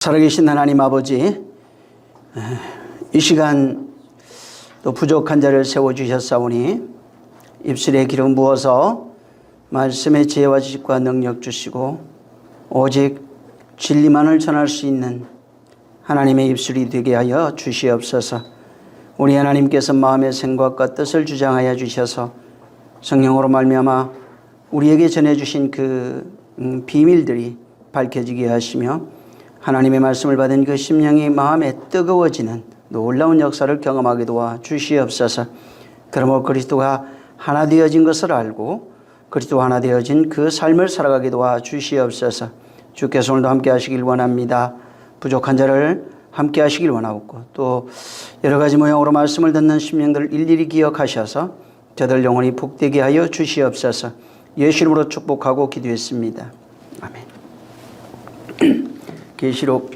살아계신 하나님 아버지, 이 시간 또 부족한 자를 세워주셨사오니 입술에 기름 부어서 말씀의 지혜와 지식과 능력 주시고 오직 진리만을 전할 수 있는 하나님의 입술이 되게 하여 주시옵소서. 우리 하나님께서 마음의 생각과 뜻을 주장하여 주셔서 성령으로 말미암아 우리에게 전해주신 그 비밀들이 밝혀지게 하시며 하나님의 말씀을 받은 그 심령이 마음에 뜨거워지는 놀라운 역사를 경험하게 도와 주시옵소서. 그러므로 그리스도가 하나 되어진 것을 알고 그리스도 하나 되어진 그 삶을 살아가게 도와 주시옵소서. 주께서 오늘도 함께 하시길 원합니다. 부족한 자를 함께 하시길 원하고 또 여러 가지 모양으로 말씀을 듣는 심령들을 일일이 기억하셔서 저들 영혼이 복되게 하여 주시옵소서. 예수 이름으로 축복하고 기도했습니다. 아멘. 계시록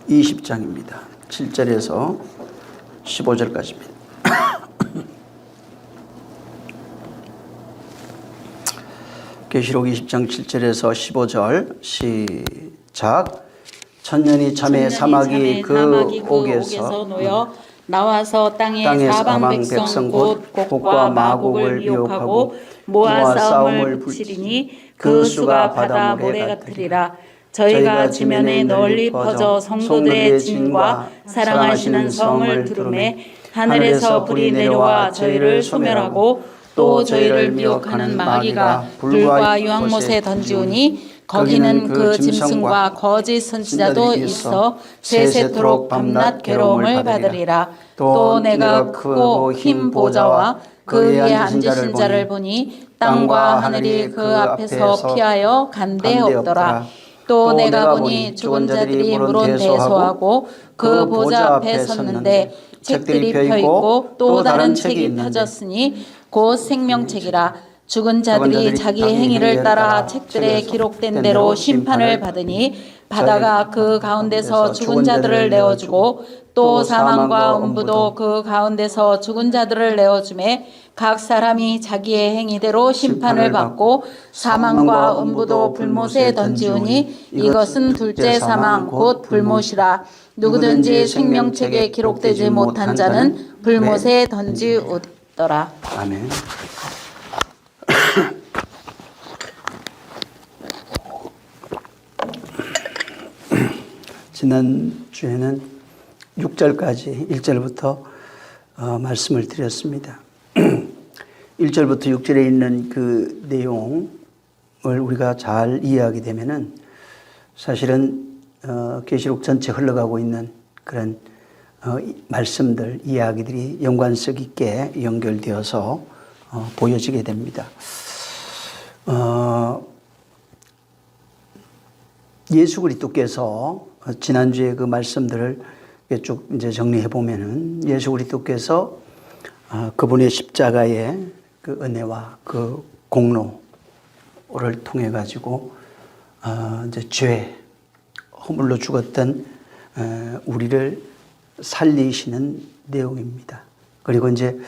20장입니다. 7절에서 15절까지입니다. 계시록 20장 7절에서 15절 시작. 천년이 참에 사마귀 그 옥에서 놓여 나와서 땅의 사방 백성 곧 곡과 마곡을 유혹하고 모아 싸움을 붙이리니 그 수가 바다 모래 같으리라. 저희가 지면에 널리 퍼져 성도들의 진과 사랑하시는 성을 두루매 하늘에서 불이 내려와 저희를 소멸하고 또 저희를 미혹하는 마귀가 불과 유황못에 던지우니 거기는 그 짐승과 거짓 선지자도 있어 세세토록 밤낮 괴로움을 받으리라. 또 내가 크고 흰 보좌와 그 위에 앉으신 자를 보니 땅과 하늘이 그 앞에서 피하여 간데 없더라. 또 내가 보니 죽은 자들이 물론 대소하고 그 보좌 앞에 섰는데 책들이 펴있고 또 다른 책이 펴졌으니 곧 생명책이라. 죽은 자들이 자기 행위를 따라 책들에 기록된 대로 심판을 받으니 바다가 그 가운데서 죽은 자들을 내어주고 또 사망과 음부도 그 가운데서 죽은 자들을 내어주매 각 사람이 자기의 행위대로 심판을 받고 사망과 음부도 불못에 던지우니 이것은 둘째 사망 곧 불못이라. 누구든지 생명책에 기록되지 못한 자는 불못에 던지우더라. 아멘. 지난주에는 6절까지 1절부터 말씀을 드렸습니다. 1절부터 6절에 있는 그 내용을 우리가 잘 이해하게 되면은 사실은 계시록 전체 흘러가고 있는 그런 말씀들, 이야기들이 연관성 있게 연결되어서 보여지게 됩니다. 예수 그리스도께서 지난주에 그 말씀들을 쭉 이제 정리해 보면은 예수 그리스도께서 그분의 십자가의 그 은혜와 그 공로를 통해 가지고 이제 죄 허물로 죽었던 우리를 살리시는 내용입니다. 그리고 이제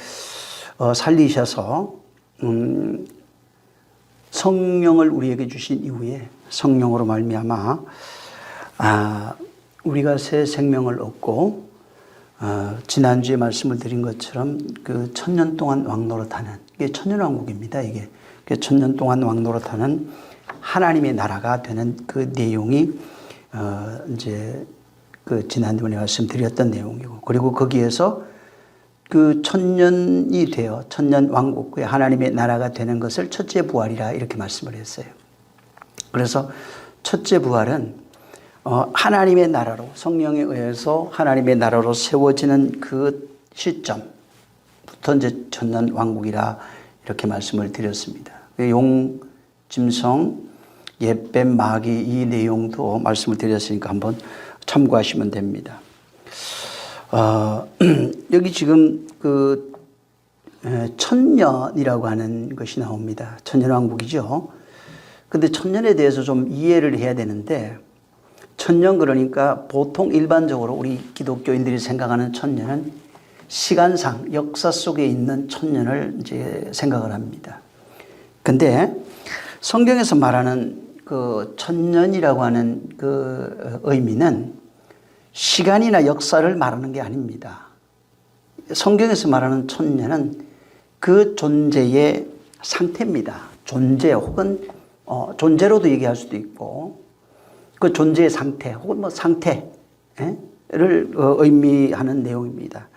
살리셔서 성령을 우리에게 주신 이후에 성령으로 말미암아 우리가 새 생명을 얻고 지난주에 말씀을 드린 것처럼 그 천년 동안 왕노릇하는 이게 천년왕국입니다. 이게 천년 동안 왕노릇하는 하나님의 나라가 되는 그 내용이 이제 그 지난번에 말씀드렸던 내용이고, 그리고 거기에서 그 천년이 되어 천년 왕국, 하나님의 나라가 되는 것을 첫째 부활이라 이렇게 말씀을 했어요. 그래서 첫째 부활은 하나님의 나라로, 성령에 의해서 하나님의 나라로 세워지는 그 시점부터 이제 천년 왕국이라 이렇게 말씀을 드렸습니다. 용, 짐승, 옛뱀, 마귀 이 내용도 말씀을 드렸으니까 한번 참고하시면 됩니다. 여기 지금 그 천년이라고 하는 것이 나옵니다. 천년왕국이죠. 근데 천년에 대해서 좀 이해를 해야 되는데, 천년 그러니까 보통 일반적으로 우리 기독교인들이 생각하는 천년은 시간상 역사 속에 있는 천년을 이제 생각을 합니다. 근데 성경에서 말하는 그 그 천년이라고 하는 그 의미는 시간이나 역사를 말하는 게 아닙니다. 성경에서 말하는 천년은 그 존재의 상태입니다. 존재 혹은 존재로도 얘기할 수도 있고 그 존재의 상태 혹은 뭐 상태를 의미하는 내용입니다.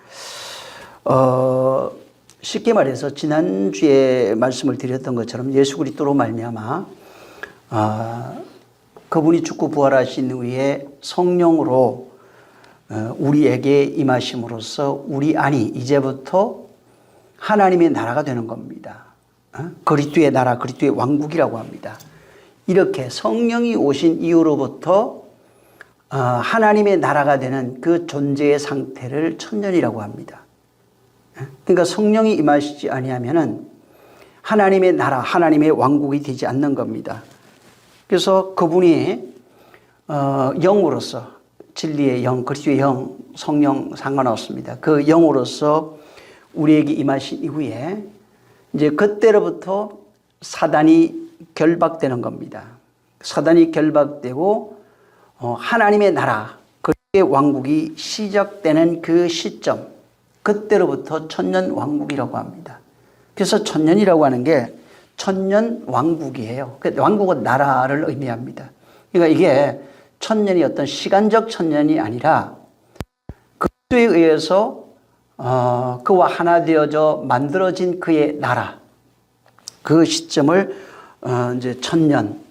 쉽게 말해서 지난주에 말씀을 드렸던 것처럼 예수 그리스도로 말미암아 그분이 죽고 부활하신 후에 성령으로 우리에게 임하심으로써 우리 안이 이제부터 하나님의 나라가 되는 겁니다. 그리스도의 나라, 그리스도의 왕국이라고 합니다. 이렇게 성령이 오신 이후로부터 하나님의 나라가 되는 그 존재의 상태를 천년이라고 합니다. 그러니까 성령이 임하시지 아니하면은 하나님의 나라, 하나님의 왕국이 되지 않는 겁니다. 그래서 그분이 영으로서 진리의 영, 그리스도의 영, 성령 상관없습니다. 그 영으로서 우리에게 임하신 이후에 이제 그때로부터 사단이 결박되는 겁니다. 사단이 결박되고 하나님의 나라, 그리스도의 왕국이 시작되는 그 시점, 그때로부터 천년 왕국이라고 합니다. 그래서 천년이라고 하는 게 천년 왕국이에요. 왕국은 나라를 의미합니다. 그러니까 이게 천년이 어떤 시간적 천년이 아니라 그리스도에 의해서 그와 하나 되어져 만들어진 그의 나라, 그 시점을 이제 천년,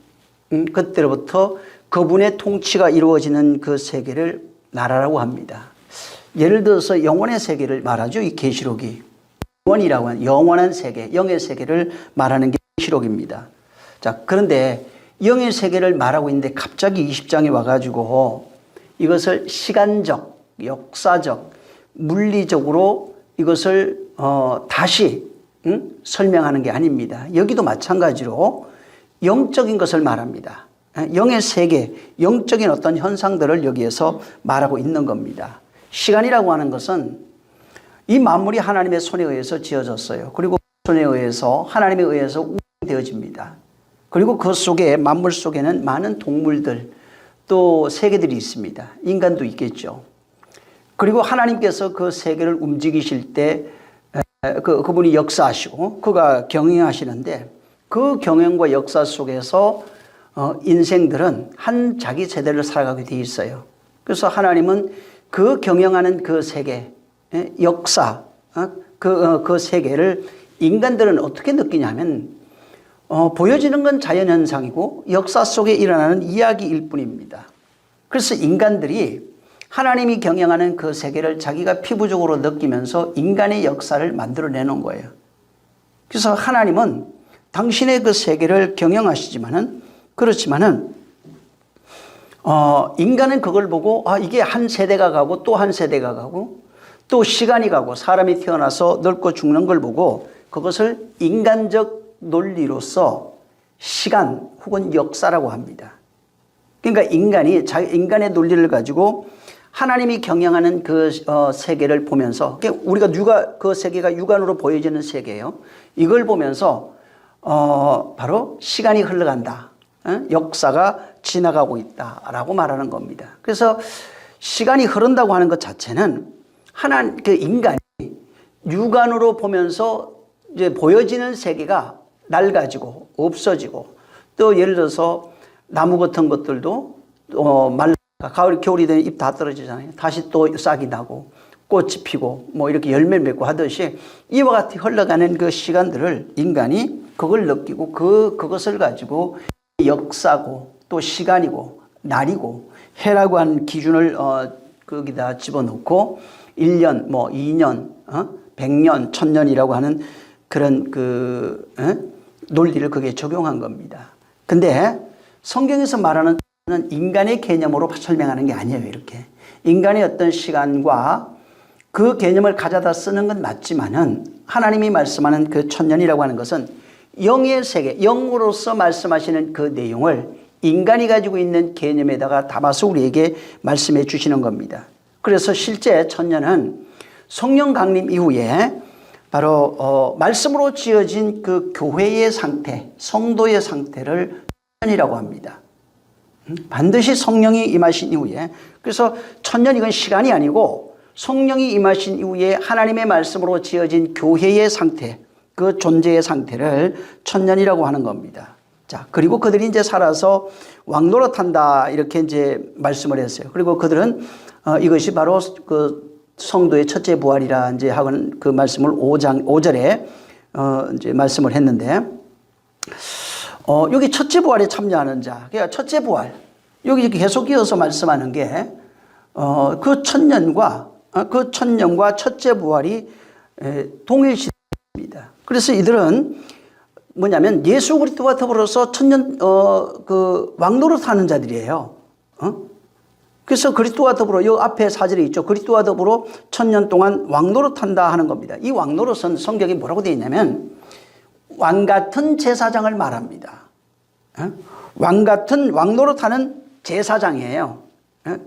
그때로부터 그분의 통치가 이루어지는 그 세계를 나라라고 합니다. 예를 들어서 영원의 세계를 말하죠. 이 계시록이 영원이라고 하는 영원한 세계, 영의 세계를 말하는 게 계시록입니다. 자, 그런데 영의 세계를 말하고 있는데 갑자기 20장에 와가지고 이것을 시간적, 역사적, 물리적으로 이것을 다시 설명하는 게 아닙니다. 여기도 마찬가지로 영적인 것을 말합니다. 영의 세계, 영적인 어떤 현상들을 여기에서 말하고 있는 겁니다. 시간이라고 하는 것은 이 만물이 하나님의 손에 의해서 지어졌어요. 그리고 손에 의해서 하나님에 의해서 운영되어집니다. 그리고 그 속에 만물 속에는 많은 동물들 또 세계들이 있습니다. 인간도 있겠죠. 그리고 하나님께서 그 세계를 움직이실 때 그분이 역사하시고 그가 경영하시는데 그 경영과 역사 속에서 인생들은 한 자기 세대를 살아가게 돼 있어요. 그래서 하나님은 그 경영하는 그 세계, 역사, 그 세계를 인간들은 어떻게 느끼냐면 보여지는 건 자연현상이고 역사 속에 일어나는 이야기일 뿐입니다. 그래서 인간들이 하나님이 경영하는 그 세계를 자기가 피부적으로 느끼면서 인간의 역사를 만들어내는 거예요. 그래서 하나님은 당신의 그 세계를 경영하시지만은 그렇지만은 인간은 그걸 보고 이게 한 세대가 가고 또 한 세대가 가고 또 시간이 가고 사람이 태어나서 늙고 죽는 걸 보고 그것을 인간적 논리로서 시간 혹은 역사라고 합니다. 그러니까 인간의 논리를 가지고 하나님이 경영하는 그 세계를 보면서 우리가 그 세계가 육안으로 보여지는 세계예요. 이걸 보면서 바로 시간이 흘러간다. 역사가 지나가고 있다라고 말하는 겁니다. 그래서 시간이 흐른다고 하는 것 자체는 그 인간이 육안으로 보면서 이제 보여지는 세계가 낡아지고 없어지고 또 예를 들어서 나무 같은 것들도 가을 겨울이 되면 잎 다 떨어지잖아요. 다시 또 싹이 나고 꽃이 피고 뭐 이렇게 열매를 맺고 하듯이 이와 같이 흘러가는 그 시간들을 인간이 그걸 느끼고 그것을 가지고 역사고 또 시간이고 날이고 해라고 하는 기준을 거기다 집어넣고 1년, 뭐 2년, 100년, 1000년이라고 하는 그런 논리를 거기에 적용한 겁니다. 근데 성경에서 말하는 인간의 개념으로 설명하는 게 아니에요. 이렇게 인간의 어떤 시간과 그 개념을 가져다 쓰는 건 맞지만은 하나님이 말씀하는 그 천년이라고 하는 것은 영의 세계, 영으로서 말씀하시는 그 내용을 인간이 가지고 있는 개념에다가 담아서 우리에게 말씀해 주시는 겁니다. 그래서 실제 천년은 성령 강림 이후에 바로 말씀으로 지어진 그 교회의 상태, 성도의 상태를 천년이라고 합니다. 반드시 성령이 임하신 이후에, 그래서 천년 이건 시간이 아니고 성령이 임하신 이후에 하나님의 말씀으로 지어진 교회의 상태, 그 존재의 상태를 천년이라고 하는 겁니다. 자, 그리고 그들이 이제 살아서 왕노릇한다 이렇게 이제 말씀을 했어요. 그리고 그들은 이것이 바로 그 성도의 첫째 부활이라 이제 하는 그 말씀을 5절에 이제 말씀을 했는데, 여기 첫째 부활에 참여하는 자, 그러니까 첫째 부활, 여기 계속 이어서 말씀하는 게, 그 천년과 첫째 부활이 동일시입니다. 그래서 이들은 뭐냐면 예수 그리스도와 더불어서 천년, 그 왕노릇 하는 자들이에요. 그래서 그리스도와 더불어, 요 앞에 사절에 있죠. 그리스도와 더불어 천년 동안 왕노릇 한다 하는 겁니다. 이 왕노릇은 성경에 뭐라고 되어 있냐면, 왕 같은 제사장을 말합니다. 왕 같은 왕노릇하는 제사장이에요.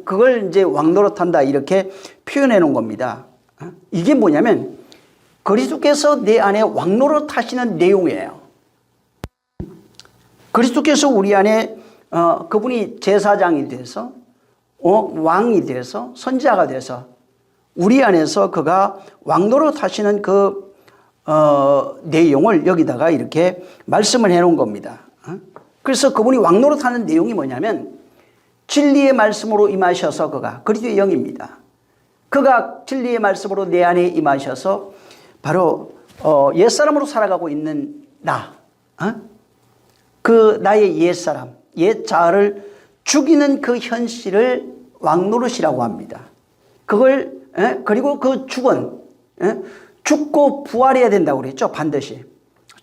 그걸 이제 왕노릇한다 이렇게 표현해 놓은 겁니다. 이게 뭐냐면 그리스도께서 내 안에 왕노릇하시는 내용이에요. 그리스도께서 우리 안에 그분이 제사장이 돼서 왕이 돼서 선지자가 돼서 우리 안에서 그가 왕노릇하시는 그 내용을 여기다가 이렇게 말씀을 해놓은 겁니다. 그래서 그분이 왕노릇하는 내용이 뭐냐면 진리의 말씀으로 임하셔서 그가 그리스도의 영입니다. 그가 진리의 말씀으로 내 안에 임하셔서 바로 옛사람으로 살아가고 있는 나, 그 나의 옛사람, 옛자아를 죽이는 그 현실을 왕노릇이라고 합니다. 그걸 그리고 그 죽고 부활해야 된다고 그랬죠. 반드시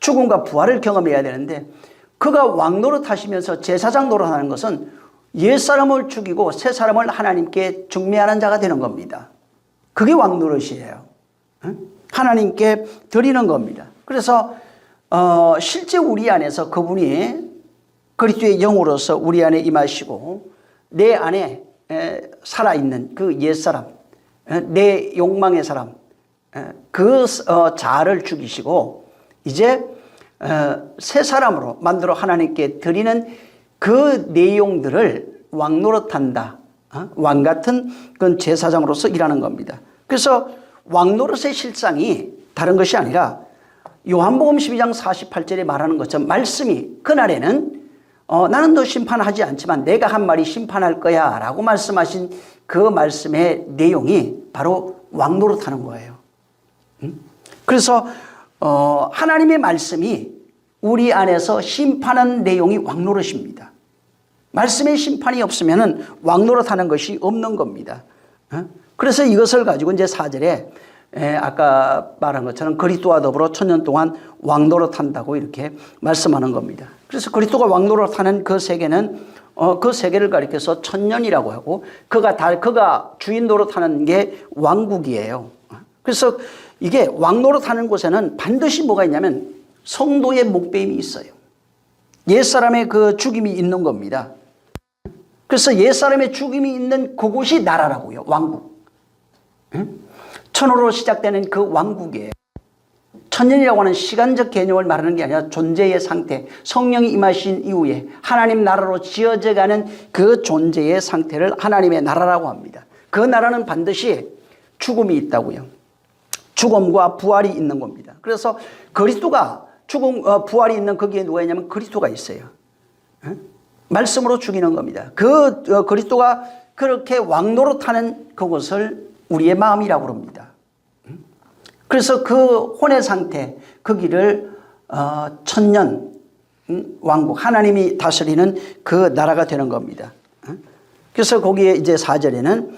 죽음과 부활을 경험해야 되는데, 그가 왕노릇 하시면서 제사장 노릇하는 것은 옛사람을 죽이고 새사람을 하나님께 중매하는 자가 되는 겁니다. 그게 왕노릇이에요. 하나님께 드리는 겁니다. 그래서 실제 우리 안에서 그분이 그리스도의 영으로서 우리 안에 임하시고 내 안에 살아있는 그 옛사람, 내 욕망의 사람, 그 자아를 죽이시고 이제 새 사람으로 만들어 하나님께 드리는 그 내용들을 왕노릇한다. 왕 같은 그런 제사장으로서 일하는 겁니다. 그래서 왕노릇의 실상이 다른 것이 아니라 요한복음 12장 48절에 말하는 것처럼 말씀이 그날에는 나는 너 심판하지 않지만 내가 한 말이 심판할 거야 라고 말씀하신 그 말씀의 내용이 바로 왕노릇하는 거예요. 그래서 하나님의 말씀이 우리 안에서 심판하는 내용이 왕노릇입니다. 말씀의 심판이 없으면 왕노릇하는 것이 없는 겁니다. 그래서 이것을 가지고 이제 4절에 아까 말한 것처럼 그리스도와 더불어 천년 동안 왕노릇한다고 이렇게 말씀하는 겁니다. 그래서 그리스도가 왕노릇하는 그 세계는 그 세계를 가리켜서 천년이라고 하고 그가 주인 노릇하는 게 왕국이에요. 그래서 이게 왕노릇하는 곳에는 반드시 뭐가 있냐면 성도의 목배임이 있어요. 옛사람의 그 죽임이 있는 겁니다. 그래서 옛사람의 죽임이 있는 그곳이 나라라고요. 왕국. 천으로 시작되는 그 왕국이에요. 천년이라고 하는 시간적 개념을 말하는 게 아니라 존재의 상태, 성령이 임하신 이후에 하나님 나라로 지어져가는 그 존재의 상태를 하나님의 나라라고 합니다. 그 나라는 반드시 죽음이 있다고요. 죽음과 부활이 있는 겁니다. 그래서 그리스도가 부활이 있는 거기에 누가 있냐면 그리스도가 있어요. 말씀으로 죽이는 겁니다. 그 그리스도가 그렇게 왕노릇하는 그곳을 우리의 마음이라고 합니다. 그래서 그 혼의 상태, 그 길을 천년 왕국, 하나님이 다스리는 그 나라가 되는 겁니다. 그래서 거기에 이제 4절에는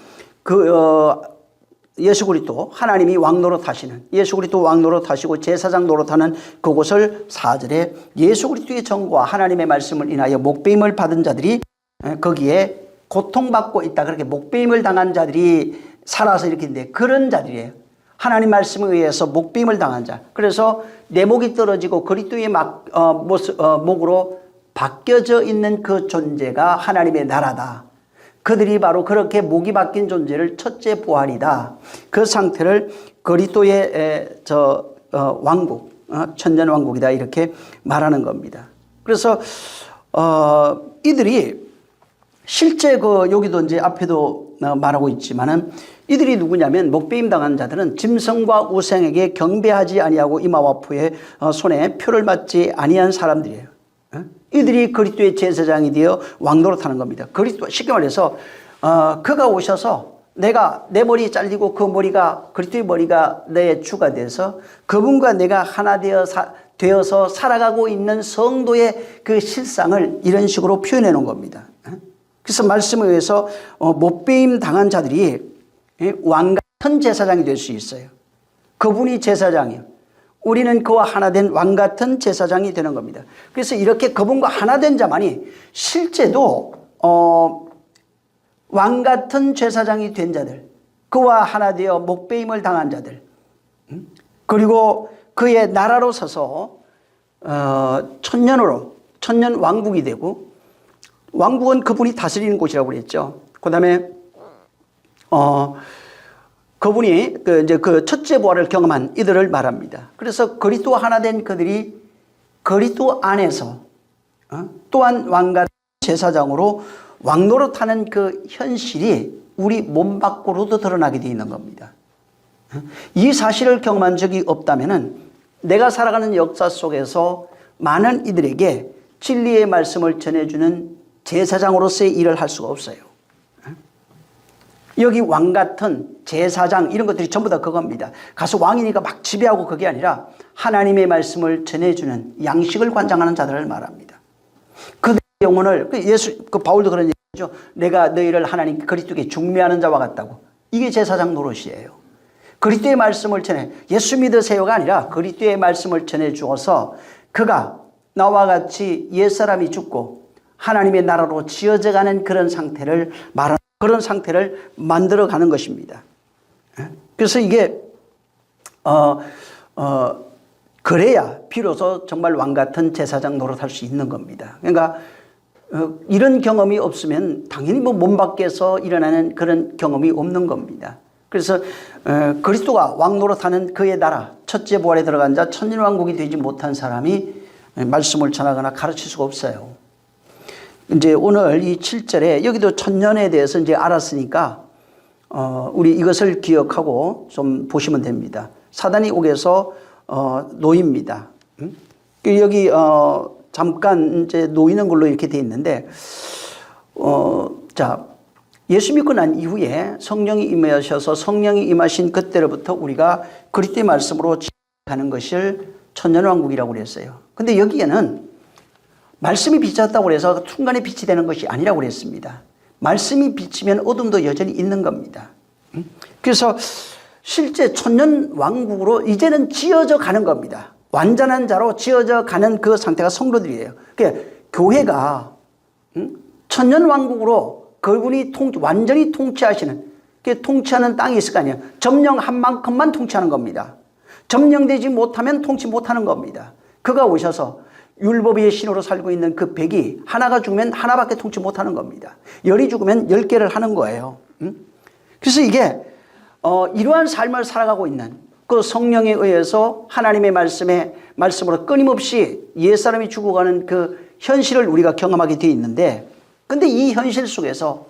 예수 그리스도 하나님이 왕노릇하시는, 예수 그리스도 왕노릇하시고 제사장 노릇하는 그곳을 4절에 예수 그리스도의 정과 하나님의 말씀을 인하여 목배임을 받은 자들이 거기에 고통받고 있다. 그렇게 목배임을 당한 자들이 살아서 이렇게 있는데 그런 자들이에요. 하나님 말씀에 의해서 목배임을 당한 자. 그래서 내 목이 떨어지고 그리스도의 목으로 바뀌어져 있는 그 존재가 하나님의 나라다. 그들이 바로 그렇게 목이 바뀐 존재를 첫째 부활이다. 그 상태를 그리스도의 왕국, 천년 왕국이다 이렇게 말하는 겁니다. 그래서 이들이 실제 여기도 이제 앞에도 말하고 있지만은 이들이 누구냐면 목배임 당한 자들은 짐승과 우상에게 경배하지 아니하고 이마와 푸의 손에 표를 맞지 아니한 사람들이에요. 이들이 그리스도의 제사장이 되어 왕노릇하는 겁니다. 그리스도 쉽게 말해서 그가 오셔서 내가 내 머리 잘리고 그 머리가 그리스도의 머리가 내 주가 돼서 그분과 내가 하나 되어서 살아가고 있는 성도의 그 실상을 이런 식으로 표현해 놓은 겁니다. 그래서 말씀에 의해서 못배임 당한 자들이 왕 같은 제사장이 될 수 있어요. 그분이 제사장이에요. 우리는 그와 하나 된 왕 같은 제사장이 되는 겁니다. 그래서 이렇게 그분과 하나 된 자만이 실제도 왕 같은 제사장이 된 자들, 그와 하나 되어 목배임을 당한 자들, 그리고 그의 나라로 서서 천년 왕국이 되고, 왕국은 그분이 다스리는 곳이라고 그랬죠. 그 다음에 그분이 이제 그 첫째 부활을 경험한 이들을 말합니다. 그래서 그리스도와 하나 된 그들이 그리스도 안에서 또한 왕 같은 제사장으로 왕노릇하는 그 현실이 우리 몸 밖으로도 드러나게 되어 있는 겁니다. 이 사실을 경험한 적이 없다면은 내가 살아가는 역사 속에서 많은 이들에게 진리의 말씀을 전해주는 제사장으로서의 일을 할 수가 없어요. 여기 왕 같은 제사장 이런 것들이 전부 다 그겁니다. 가서 왕이니까 막 지배하고 그게 아니라 하나님의 말씀을 전해주는 양식을 관장하는 자들을 말합니다. 그들의 영혼을 바울도 그런 얘기죠. 내가 너희를 하나님 그리스도께 중매하는 자와 같다고. 이게 제사장 노릇이에요. 그리스도의 말씀을 전해 예수 믿으세요가 아니라 그리스도의 말씀을 전해 주어서 그가 나와 같이 옛사람이 죽고 하나님의 나라로 지어져 가는 그런 상태를 말하는 그런 상태를 만들어 가는 것입니다. 그래서 이게 그래야 비로소 정말 왕 같은 제사장 노릇할 수 있는 겁니다. 그러니까 이런 경험이 없으면 당연히 몸 밖에서 일어나는 그런 경험이 없는 겁니다. 그래서 그리스도가 왕 노릇하는 그의 나라 첫째 부활에 들어간 자 천년왕국이 되지 못한 사람이 말씀을 전하거나 가르칠 수가 없어요. 이제 오늘 이 7절에 여기도 천년에 대해서 이제 알았으니까 우리 이것을 기억하고 좀 보시면 됩니다. 사단이 옥에서 놓입니다. 여기 잠깐 이제 놓이는 걸로 이렇게 돼 있는데 자 예수 믿고 난 이후에 성령이 임하셔서 성령이 임하신 그때로부터 우리가 그리스도의 말씀으로 가는 것을 천년왕국이라고 그랬어요. 근데 여기에는 말씀이 비쳤다고 해서 순간에 빛이 되는 것이 아니라고 그랬습니다. 말씀이 비치면 어둠도 여전히 있는 겁니다. 그래서 실제 천년왕국으로 이제는 지어져 가는 겁니다. 완전한 자로 지어져 가는 그 상태가 성도들이에요. 그러니까 교회가 천년왕국으로 그분이 완전히 통치하시는, 통치하는 땅이 있을 거 아니에요. 점령한 만큼만 통치하는 겁니다. 점령되지 못하면 통치 못하는 겁니다. 그가 오셔서 율법의 신으로 살고 있는 그 백이 하나가 죽으면 하나밖에 통치 못하는 겁니다. 10이 죽으면 10개를 하는 거예요. 그래서 이게 이러한 삶을 살아가고 있는 그 성령에 의해서 하나님의 말씀으로 끊임없이 옛사람이 죽어가는 그 현실을 우리가 경험하게 되어 있는데, 근데 이 현실 속에서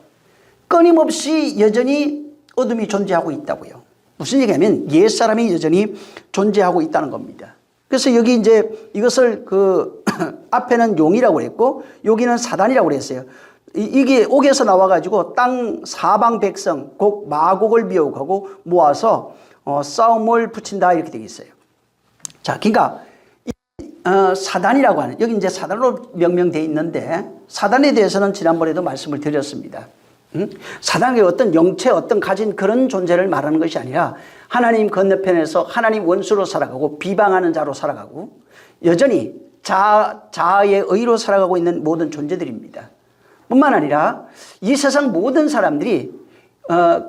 끊임없이 여전히 어둠이 존재하고 있다고요. 무슨 얘기냐면 옛사람이 여전히 존재하고 있다는 겁니다. 그래서 여기 이제 이것을 앞에는 용이라고 그랬고 여기는 사단이라고 그랬어요. 이게 옥에서 나와가지고 땅 사방 백성 곡 마곡을 미혹하고 모아서 싸움을 붙인다 이렇게 되어 있어요. 자, 그러니까 사단이라고 하는, 여기 이제 사단으로 명명되어 있는데 사단에 대해서는 지난번에도 말씀을 드렸습니다. 사단이 어떤 영체, 어떤 가진 그런 존재를 말하는 것이 아니라 하나님 건너편에서 하나님 원수로 살아가고 비방하는 자로 살아가고 여전히 자아의 의로 살아가고 있는 모든 존재들입니다. 뿐만 아니라 이 세상 모든 사람들이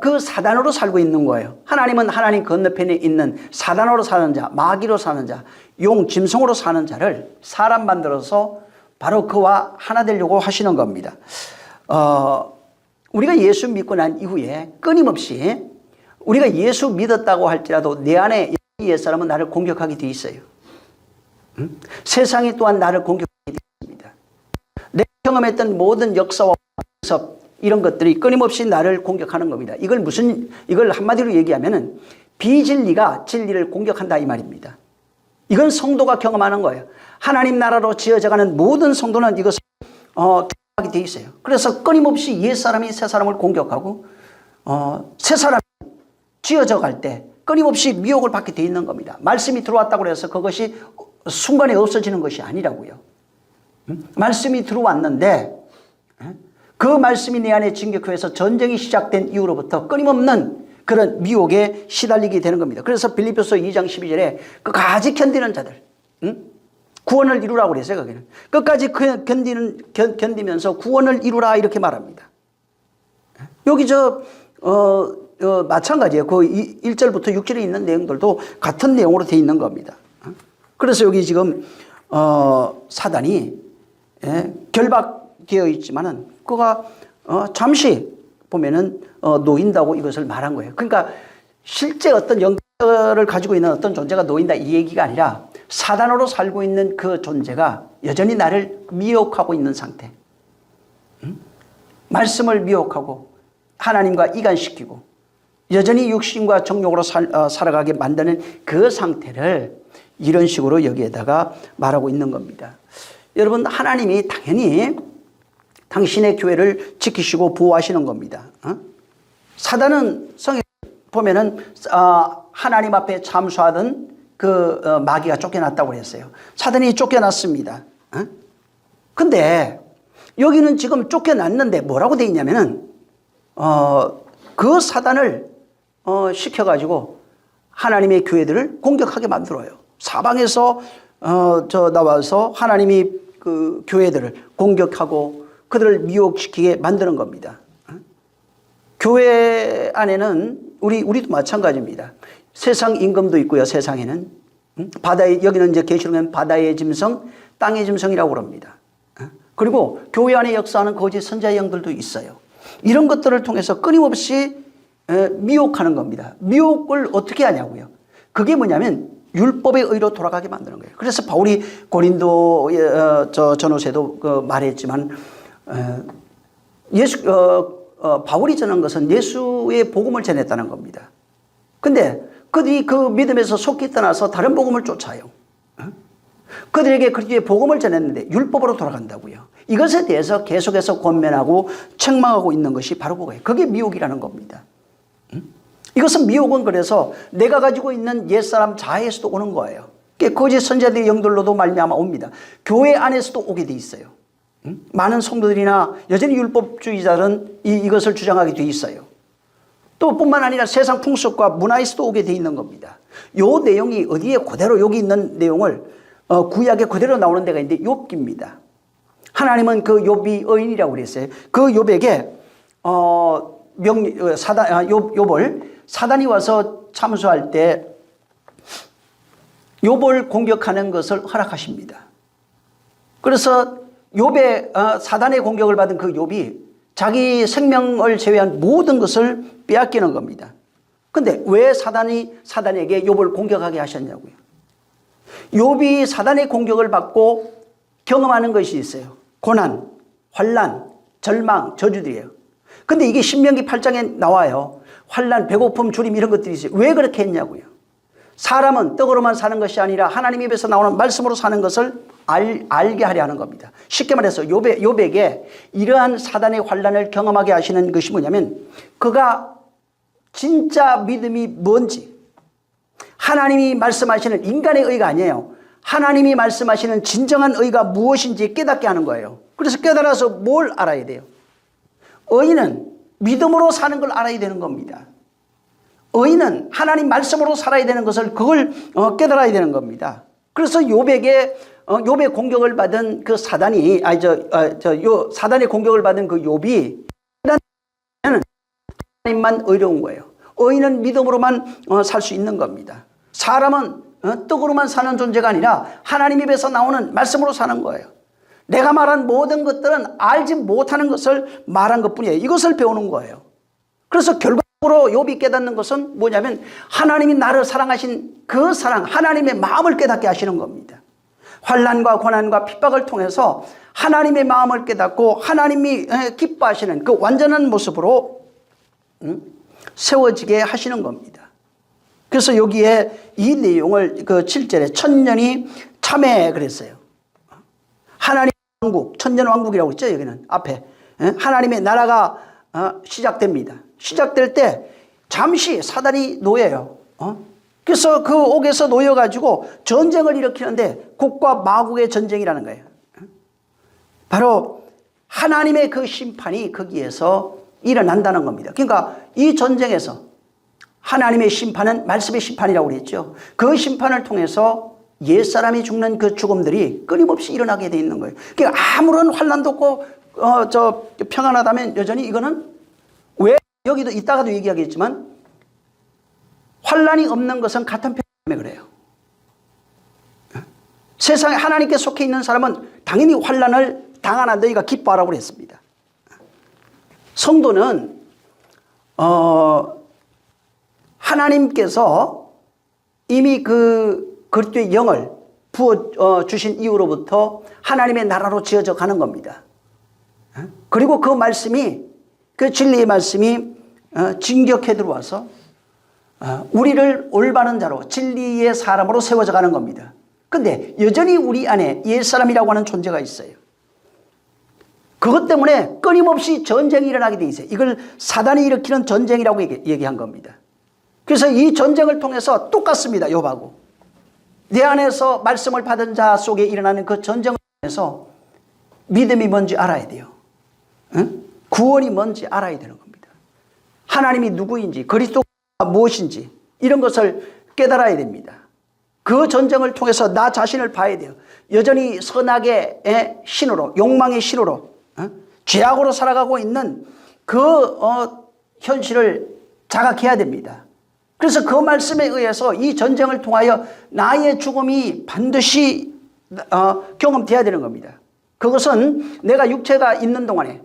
그 사단으로 살고 있는 거예요. 하나님은 하나님 건너편에 있는 사단으로 사는 자, 마귀로 사는 자, 용, 짐승으로 사는 자를 사람 만들어서 바로 그와 하나 되려고 하시는 겁니다. 우리가 예수 믿고 난 이후에 끊임없이 우리가 예수 믿었다고 할지라도 내 안에 옛사람은 나를 공격하게 돼 있어요. 세상이 또한 나를 공격하게 되어 있습니다. 내가 경험했던 모든 역사와 이런 것들이 끊임없이 나를 공격하는 겁니다. 이걸 한마디로 얘기하면은 비진리가 진리를 공격한다 이 말입니다. 이건 성도가 경험하는 거예요. 하나님 나라로 지어져가는 모든 성도는 이것을 경험하게 돼 있어요. 그래서 끊임없이 옛사람이 새사람을 공격하고 새사람이 지어져 갈 때 끊임없이 미혹을 받게 돼 있는 겁니다. 말씀이 들어왔다고 해서 그것이 순간에 없어지는 것이 아니라고요. 말씀이 들어왔는데 그 말씀이 내 안에 진격해서 전쟁이 시작된 이후로부터 끊임없는 그런 미혹에 시달리게 되는 겁니다. 그래서 빌립보서 2장 12절에 끝까지 견디는 자들, 구원을 이루라고 그랬어요. 거기는 끝까지 견디면서 구원을 이루라 이렇게 말합니다. 여기 마찬가지예요. 그 1절부터 6절에 있는 내용들도 같은 내용으로 되어 있는 겁니다. 그래서 여기 지금 사단이 결박되어 있지만은 그가 잠시 보면은 놓인다고 이것을 말한 거예요. 그러니까 실제 어떤 영적을 가지고 있는 어떤 존재가 놓인다 이 얘기가 아니라 사단으로 살고 있는 그 존재가 여전히 나를 미혹하고 있는 상태. 말씀을 미혹하고 하나님과 이간시키고 여전히 육신과 정욕으로 살아가게 만드는 그 상태를 이런 식으로 여기에다가 말하고 있는 겁니다. 여러분, 하나님이 당연히 당신의 교회를 지키시고 보호하시는 겁니다. 사단은 성경 보면은 하나님 앞에 참수하던 그 마귀가 쫓겨났다고 그랬어요. 사단이 쫓겨났습니다. 근데 여기는 지금 쫓겨났는데 뭐라고 돼 있냐면은 그 사단을 시켜가지고 하나님의 교회들을 공격하게 만들어요. 사방에서 나와서 하나님이 그 교회들을 공격하고 그들을 미혹시키게 만드는 겁니다. 교회 안에는 우리도 마찬가지입니다. 세상 임금도 있고요. 세상에는 여기는 이제 계시록에는 바다의 짐승, 땅의 짐승이라고 그럽니다. 그리고 교회 안에 역사하는 거짓 선지자 영들도 있어요. 이런 것들을 통해서 끊임없이 미혹하는 겁니다. 미혹을 어떻게 하냐고요. 그게 뭐냐면 율법의 의로 돌아가게 만드는 거예요. 그래서 바울이 고린도 전후세도 말했지만 바울이 전한 것은 예수의 복음을 전했다는 겁니다. 근데 그들이 그 믿음에서 속히 떠나서 다른 복음을 쫓아요. 그들에게 그리스도의 복음을 전했는데 율법으로 돌아간다고요. 이것에 대해서 계속해서 권면하고 책망하고 있는 것이 바로 그거예요. 그게 미혹이라는 겁니다. 이것은 미혹은 그래서 내가 가지고 있는 옛사람 자아에서도 오는 거예요. 거짓 선지자들의 영들로도 말미암아 옵니다. 교회 안에서도 오게 돼 있어요. 많은 성도들이나 여전히 율법주의자들은 이것을 주장하게 돼 있어요. 또 뿐만 아니라 세상 풍습과 문화에서도 오게 돼 있는 겁니다. 이 내용이 어디에 그대로 여기 있는 내용을 구약에 그대로 나오는 데가 있는데 욥기입니다. 하나님은 그 욥이 의인이라고 그랬어요. 그 욥에게 욥을 사단이 와서 참수할 때 욥을 공격하는 것을 허락하십니다. 그래서 사단의 공격을 받은 그 욥이 자기 생명을 제외한 모든 것을 빼앗기는 겁니다. 근데 왜 사단에게 욥을 공격하게 하셨냐고요. 욥이 사단의 공격을 받고 경험하는 것이 있어요. 고난, 환난, 절망, 저주들이에요. 근데 이게 신명기 8장에 나와요. 환난, 배고픔, 주림 이런 것들이 있어요. 왜 그렇게 했냐고요. 사람은 떡으로만 사는 것이 아니라 하나님 입에서 나오는 말씀으로 사는 것을 알게 하려 하는 겁니다. 쉽게 말해서 욥에게 이러한 사단의 환난을 경험하게 하시는 것이 뭐냐면 그가 진짜 믿음이 뭔지, 하나님이 말씀하시는 인간의 의가 아니에요. 하나님이 말씀하시는 진정한 의가 무엇인지 깨닫게 하는 거예요. 그래서 깨달아서 뭘 알아야 돼요? 의인은 믿음으로 사는 걸 알아야 되는 겁니다. 의인은 하나님 말씀으로 살아야 되는 것을 그걸 깨달아야 되는 겁니다. 그래서 욥의 공격을 받은 그 사단이 사단의 공격을 받은 그 욥이 하나님만 의로운 거예요. 의인은 믿음으로만 살 수 있는 겁니다. 사람은 떡으로만 사는 존재가 아니라 하나님 입에서 나오는 말씀으로 사는 거예요. 내가 말한 모든 것들은 알지 못하는 것을 말한 것뿐이에요. 이것을 배우는 거예요. 그래서 결과적으로 욥이 깨닫는 것은 뭐냐면 하나님이 나를 사랑하신 그 사랑, 하나님의 마음을 깨닫게 하시는 겁니다. 환난과 고난과 핍박을 통해서 하나님의 마음을 깨닫고 하나님이 기뻐하시는 그 완전한 모습으로 세워지게 하시는 겁니다. 그래서 여기에 이 내용을 그 7절에 천년이 참회 그랬어요. 하나님의 왕국, 천년왕국이라고 있죠. 여기는 앞에 하나님의 나라가 시작됩니다. 시작될 때 잠시 사단이 놓여요. 그래서 그 옥에서 놓여가지고 전쟁을 일으키는데 곡과 마곡의 전쟁이라는 거예요. 바로 하나님의 그 심판이 거기에서 일어난다는 겁니다. 그러니까 이 전쟁에서 하나님의 심판은 말씀의 심판이라고 그랬죠. 그 심판을 통해서 옛사람이 죽는 그 죽음들이 끊임없이 일어나게 돼 있는 거예요. 그러니까 아무런 환난도 없고 평안하다면 여전히 이거는 왜 여기도 이따가도 얘기하겠지만 환난이 없는 것은 같은 편이 때문에 그래요. 세상에 하나님께 속해 있는 사람은 당연히 환난을 당하나 너희가 기뻐하라고 그랬습니다. 성도는 하나님께서 이미 그 그리스도의 영을 부어 주신 이후로부터 하나님의 나라로 지어져 가는 겁니다. 그리고 그 말씀이 그 진리의 말씀이 진격해 들어와서 우리를 올바른 자로 진리의 사람으로 세워져 가는 겁니다. 근데 여전히 우리 안에 옛사람이라고 하는 존재가 있어요. 그것 때문에 끊임없이 전쟁이 일어나게 돼 있어요. 이걸 사단이 일으키는 전쟁이라고 얘기한 겁니다. 그래서 이 전쟁을 통해서 똑같습니다. 욥하고 내 안에서 말씀을 받은 자 속에 일어나는 그 전쟁을 통해서 믿음이 뭔지 알아야 돼요. 구원이 뭔지 알아야 되는 겁니다. 하나님이 누구인지 그리스도가 무엇인지 이런 것을 깨달아야 됩니다. 그 전쟁을 통해서 나 자신을 봐야 돼요. 여전히 선악의 신으로 욕망의 신으로 죄악으로 살아가고 있는 그 현실을 자각해야 됩니다. 그래서 그 말씀에 의해서 이 전쟁을 통하여 나의 죽음이 반드시 경험돼야 되는 겁니다. 그것은 내가 육체가 있는 동안에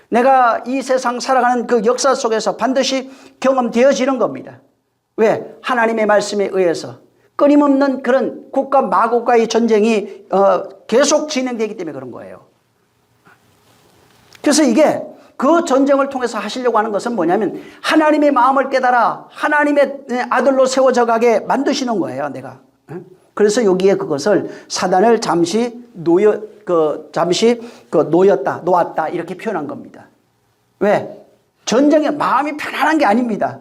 내가 이 세상 살아가는 그 역사 속에서 반드시 경험되어지는 겁니다. 왜? 하나님의 말씀에 의해서 끊임없는 그런 곡과 마곡과의 전쟁이 계속 진행되기 때문에 그런 거예요. 그래서 이게 그 전쟁을 통해서 하시려고 하는 것은 뭐냐면 하나님의 마음을 깨달아 하나님의 아들로 세워져 가게 만드시는 거예요. 내가. 그래서 여기에 그것을 사단을 잠시 놓았다 이렇게 표현한 겁니다. 왜? 전쟁에 마음이 편안한 게 아닙니다.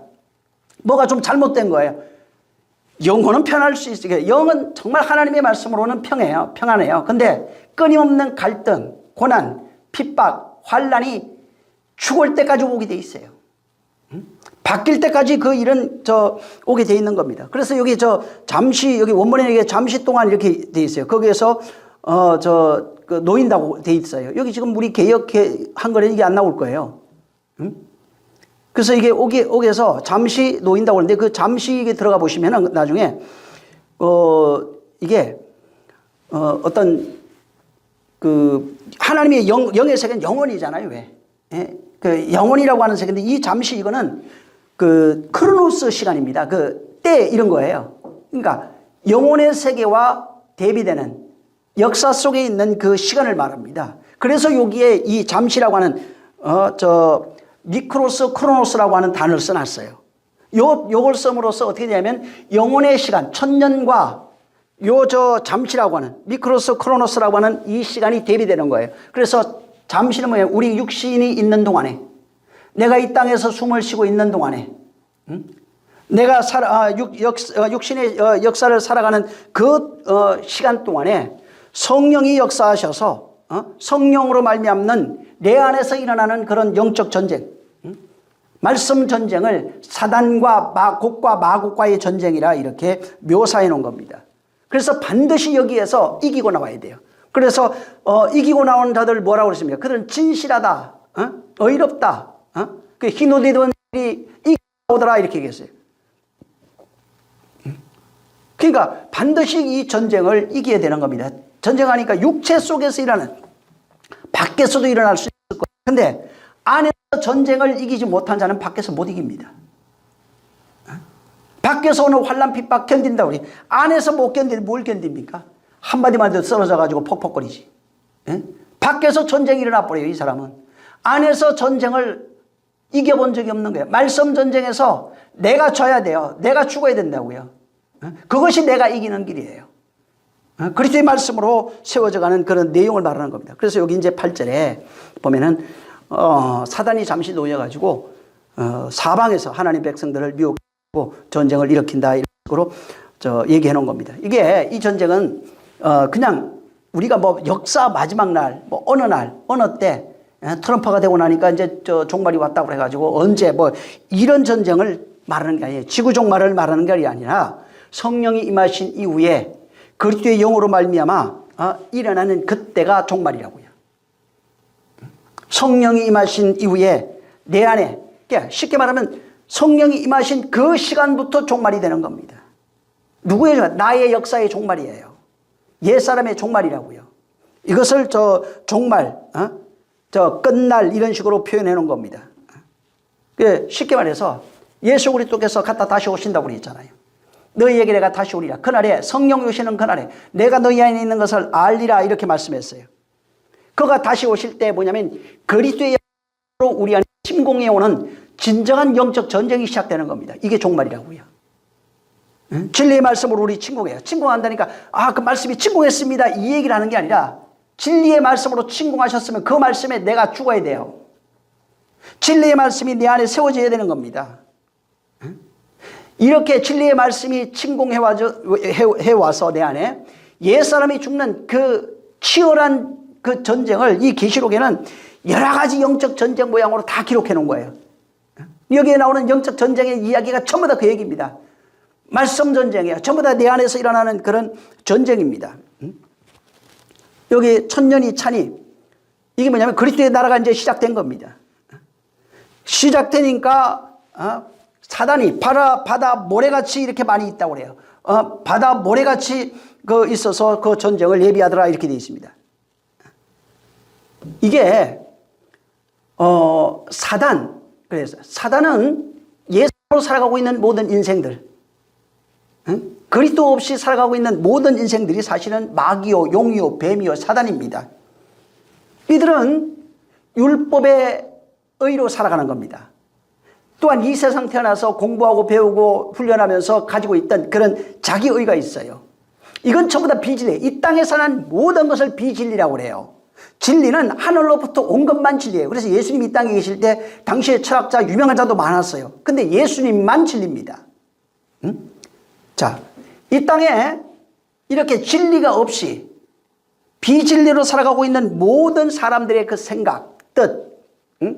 뭐가 좀 잘못된 거예요. 영혼은 편할 수 있어요. 영은 정말 하나님의 말씀으로는 평안해요. 근데 끊임없는 갈등, 고난, 핍박, 환난이 죽을 때까지 오게 돼 있어요. 바뀔 때까지 그 일은 오게 돼 있는 겁니다. 그래서 여기 잠시 여기 원문에 이게 잠시 동안 이렇게 돼 있어요. 거기에서 놓인다고 돼 있어요. 여기 지금 우리 개역한 거는 이게 안 나올 거예요. 그래서 이게 옥에서 잠시 놓인다고 하는데 그 잠시 이게 들어가 보시면은 나중에 이게 어떤 그 하나님의 영의 세계는 영원이잖아요. 왜? 예? 그 영원이라고 하는 세계인데 이 잠시 이거는 그 크로노스 시간입니다. 그 때 이런 거예요. 그러니까 영혼의 세계와 대비되는 역사 속에 있는 그 시간을 말합니다. 그래서 여기에 이 잠시라고 하는 미크로스 크로노스라고 하는 단어를 써놨어요. 요걸 씀으로써 어떻게 되냐면 영혼의 시간 천년과 잠시라고 하는 미크로스 크로노스라고 하는 이 시간이 대비되는 거예요. 그래서 잠시는 뭐예요? 우리 육신이 있는 동안에 내가 이 땅에서 숨을 쉬고 있는 동안에 내가 육신의 역사를 살아가는 그 시간 동안에 성령이 역사하셔서 성령으로 말미암는 내 안에서 일어나는 그런 영적 전쟁, 말씀 전쟁을 사단과 곡과 마곡과의 전쟁이라 이렇게 묘사해 놓은 겁니다. 그래서 반드시 여기에서 이기고 나와야 돼요. 그래서 이기고 나온 자들 뭐라고 그랬습니까? 그들은 진실하다, 의롭다, 그 흰옷 입은 자들이 이기고 나오더라 이렇게 얘기했어요. 그러니까 반드시 이 전쟁을 이겨야 되는 겁니다. 전쟁하니까 육체 속에서 일어나는 밖에서도 일어날 수 있을 거예요. 그런데 안에서 전쟁을 이기지 못한 자는 밖에서 못 이깁니다. 밖에서 오는 환난 핍박 견딘다 우리 안에서 못 견디는 뭘 견딥니까? 한마디만 해도 쓰러져 가지고 퍽퍽거리지. 예? 밖에서 전쟁이 일어나 버려요. 이 사람은 안에서 전쟁을 이겨본 적이 없는 거예요. 말씀 전쟁에서 내가 져야 돼요. 내가 죽어야 된다고요. 예? 그것이 내가 이기는 길이에요. 그리스도의 말씀으로 세워져가는 그런 내용을 말하는 겁니다. 그래서 여기 이제 8절에 보면은 사단이 잠시 놓여가지고 사방에서 하나님 백성들을 미혹하고 전쟁을 일으킨다 이런 식으로 얘기해 놓은 겁니다. 이게 이 전쟁은 그냥 우리가 뭐 역사 마지막 날, 뭐 어느 날, 어느 때 트럼프가 되고 나니까 이제 종말이 왔다고 그래가지고 언제 뭐 이런 전쟁을 말하는 게 아니에요. 지구 종말을 말하는 게 아니라 성령이 임하신 이후에 그리스도의 영으로 말미암아 일어나는 그때가 종말이라고요. 성령이 임하신 이후에 내 안에, 그러니까 쉽게 말하면 성령이 임하신 그 시간부터 종말이 되는 겁니다. 누구의 종말? 나의 역사의 종말이에요. 옛사람의 종말이라고요. 이것을 종말, 끝날 이런 식으로 표현해 놓은 겁니다. 쉽게 말해서 예수 그리스도께서 갖다 다시 오신다고 그랬잖아요. 너희에게 내가 다시 오리라. 그날에 성령 오시는 그날에 내가 너희 안에 있는 것을 알리라 이렇게 말씀했어요. 그가 다시 오실 때 뭐냐면 그리스도의 영으로 우리 안에 침공해 오는 진정한 영적 전쟁이 시작되는 겁니다. 이게 종말이라고요. 진리의 말씀으로 우리 침공해요. 침공한다니까 그 말씀이 침공했습니다 이 얘기를 하는 게 아니라 진리의 말씀으로 침공하셨으면 그 말씀에 내가 죽어야 돼요. 진리의 말씀이 내 안에 세워져야 되는 겁니다. 이렇게 진리의 말씀이 침공해와서 내 안에 옛사람이 죽는 그 치열한 그 전쟁을 이 계시록에는 여러 가지 영적 전쟁 모양으로 다 기록해 놓은 거예요. 여기에 나오는 영적 전쟁의 이야기가 전부 다 그 얘기입니다. 말씀 전쟁이에요. 전부 다 내 안에서 일어나는 그런 전쟁입니다. 여기 천년이 차니 이게 뭐냐면 그리스도의 나라가 이제 시작된 겁니다. 시작되니까 사단이 바다 모래같이 이렇게 많이 있다고 그래요. 바다 모래같이 있어서 그 전쟁을 예비하더라 이렇게 되어 있습니다. 이게 그래서 사단은 예수로 살아가고 있는 모든 인생들, 그리스도 없이 살아가고 있는 모든 인생들이 사실은 마귀요, 용이요, 뱀이요, 사단입니다. 이들은 율법의 의로 살아가는 겁니다. 또한 이 세상 태어나서 공부하고 배우고 훈련하면서 가지고 있던 그런 자기의가 있어요. 이건 전부 다 비진리예요. 이 땅에 사는 모든 것을 비진리라고 그래요. 진리는 하늘로부터 온 것만 진리예요. 그래서 예수님이 이 땅에 계실 때 당시에 철학자, 유명한 자도 많았어요. 근데 예수님만 진리입니다. 자, 이 땅에 이렇게 진리가 없이 비진리로 살아가고 있는 모든 사람들의 그 생각, 뜻,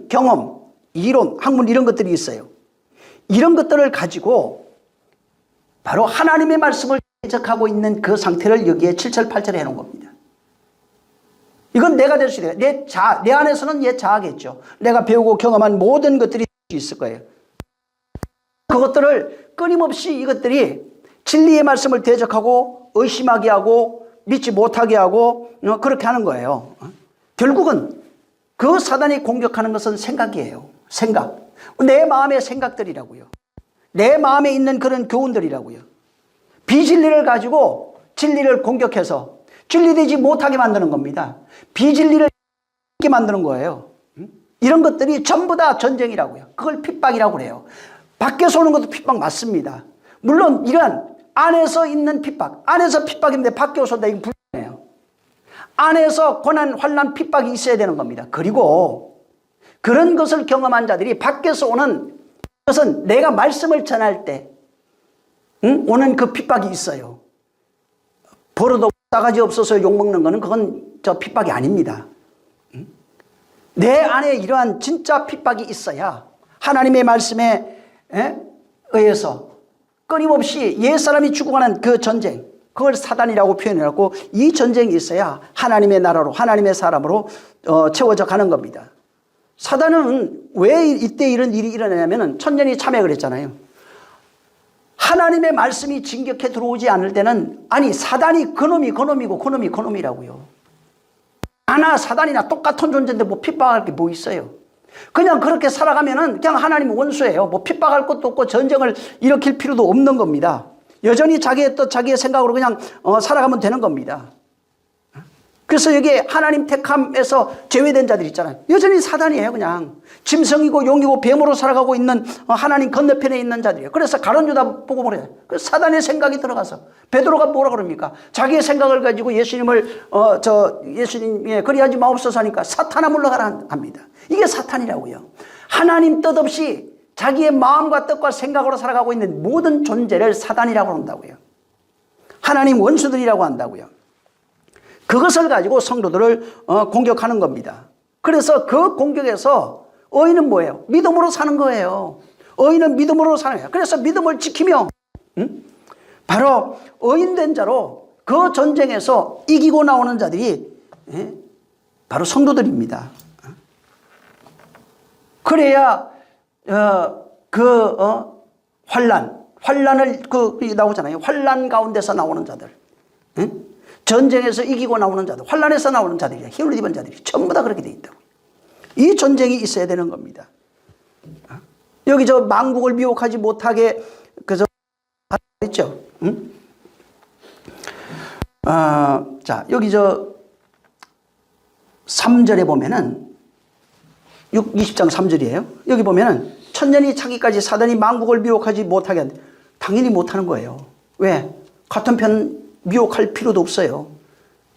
경험, 이론, 학문 이런 것들이 있어요. 이런 것들을 가지고 바로 하나님의 말씀을 해석하고 있는 그 상태를 여기에 7절 8절에 해놓은 겁니다. 이건 내가 될 수 있어요. 내 안에서는 옛 자아겠죠. 내가 배우고 경험한 모든 것들이 있을 거예요. 그것들을 끊임없이 이것들이 진리의 말씀을 대적하고 의심하게 하고 믿지 못하게 하고 그렇게 하는 거예요. 결국은 그 사단이 공격하는 것은 생각이에요. 생각. 내 마음의 생각들이라고요. 내 마음에 있는 그런 교훈들이라고요. 비진리를 가지고 진리를 공격해서 진리되지 못하게 만드는 겁니다. 비진리를 있게 만드는 거예요. 이런 것들이 전부 다 전쟁이라고요. 그걸 핍박이라고 그래요. 밖에서 오는 것도 핍박 맞습니다. 물론 이런 안에서 있는 핍박, 안에서 핍박인데 밖에서 온다, 이건 불가능해요. 안에서 고난, 환난, 핍박이 있어야 되는 겁니다. 그리고 그런 것을 경험한 자들이 밖에서 오는 것은 내가 말씀을 전할 때 오는 그 핍박이 있어요. 버릇 없고 싸가지 없어서 욕먹는 거는 그건 핍박이 아닙니다. 내 안에 이러한 진짜 핍박이 있어야 하나님의 말씀에 의해서 끊임없이 옛사람이 죽어가는 그 전쟁, 그걸 사단이라고 표현해갖고 이 전쟁이 있어야 하나님의 나라로, 하나님의 사람으로 채워져 가는 겁니다. 사단은 왜 이때 이런 일이 일어나냐면 천년이 참여 그랬잖아요. 하나님의 말씀이 진격해 들어오지 않을 때는 사단이 그놈이라고요. 나나 사단이나 똑같은 존재인데 뭐 핍박할 게 뭐 있어요. 그냥 그렇게 살아가면은 그냥 하나님 원수예요. 뭐 핍박할 것도 없고 전쟁을 일으킬 필요도 없는 겁니다. 여전히 자기의 뜻, 자기의 생각으로 그냥 살아가면 되는 겁니다. 그래서 여기 하나님 택함에서 제외된 자들 있잖아요. 여전히 사단이에요. 그냥 짐승이고 용이고 뱀으로 살아가고 있는 하나님 건너편에 있는 자들이에요. 그래서 가룟 유다 보고 뭐래요? 그 사단의 생각이 들어가서 베드로가 뭐라 그럽니까? 자기의 생각을 가지고 예수님을 예수님에 그리하지 마옵소서 하니까 사탄아 물러가라 합니다. 이게 사탄이라고요. 하나님 뜻 없이 자기의 마음과 뜻과 생각으로 살아가고 있는 모든 존재를 사단이라고 한다고요. 하나님 원수들이라고 한다고요. 그것을 가지고 성도들을 공격하는 겁니다. 그래서 그 공격에서 의인은 뭐예요? 믿음으로 사는 거예요. 의인은 믿음으로 사는 거예요. 그래서 믿음을 지키며 바로 의인된 자로 그 전쟁에서 이기고 나오는 자들이 바로 성도들입니다. 그래야 환란을 나오잖아요. 환란 가운데서 나오는 자들, 전쟁에서 이기고 나오는 자들, 환란에서 나오는 자들이 힘을 입은 자들이 전부 다 그렇게 돼 있다고. 이 전쟁이 있어야 되는 겁니다. 여기 저 망국을 미혹하지 못하게 그저 했죠. 자, 여기 저 3절에 보면은 20장 3절이에요. 여기 보면은 천년이 차기까지 사단이 망국을 미혹하지 못하게 한다. 당연히 못하는 거예요. 왜? 같은 편 미혹할 필요도 없어요.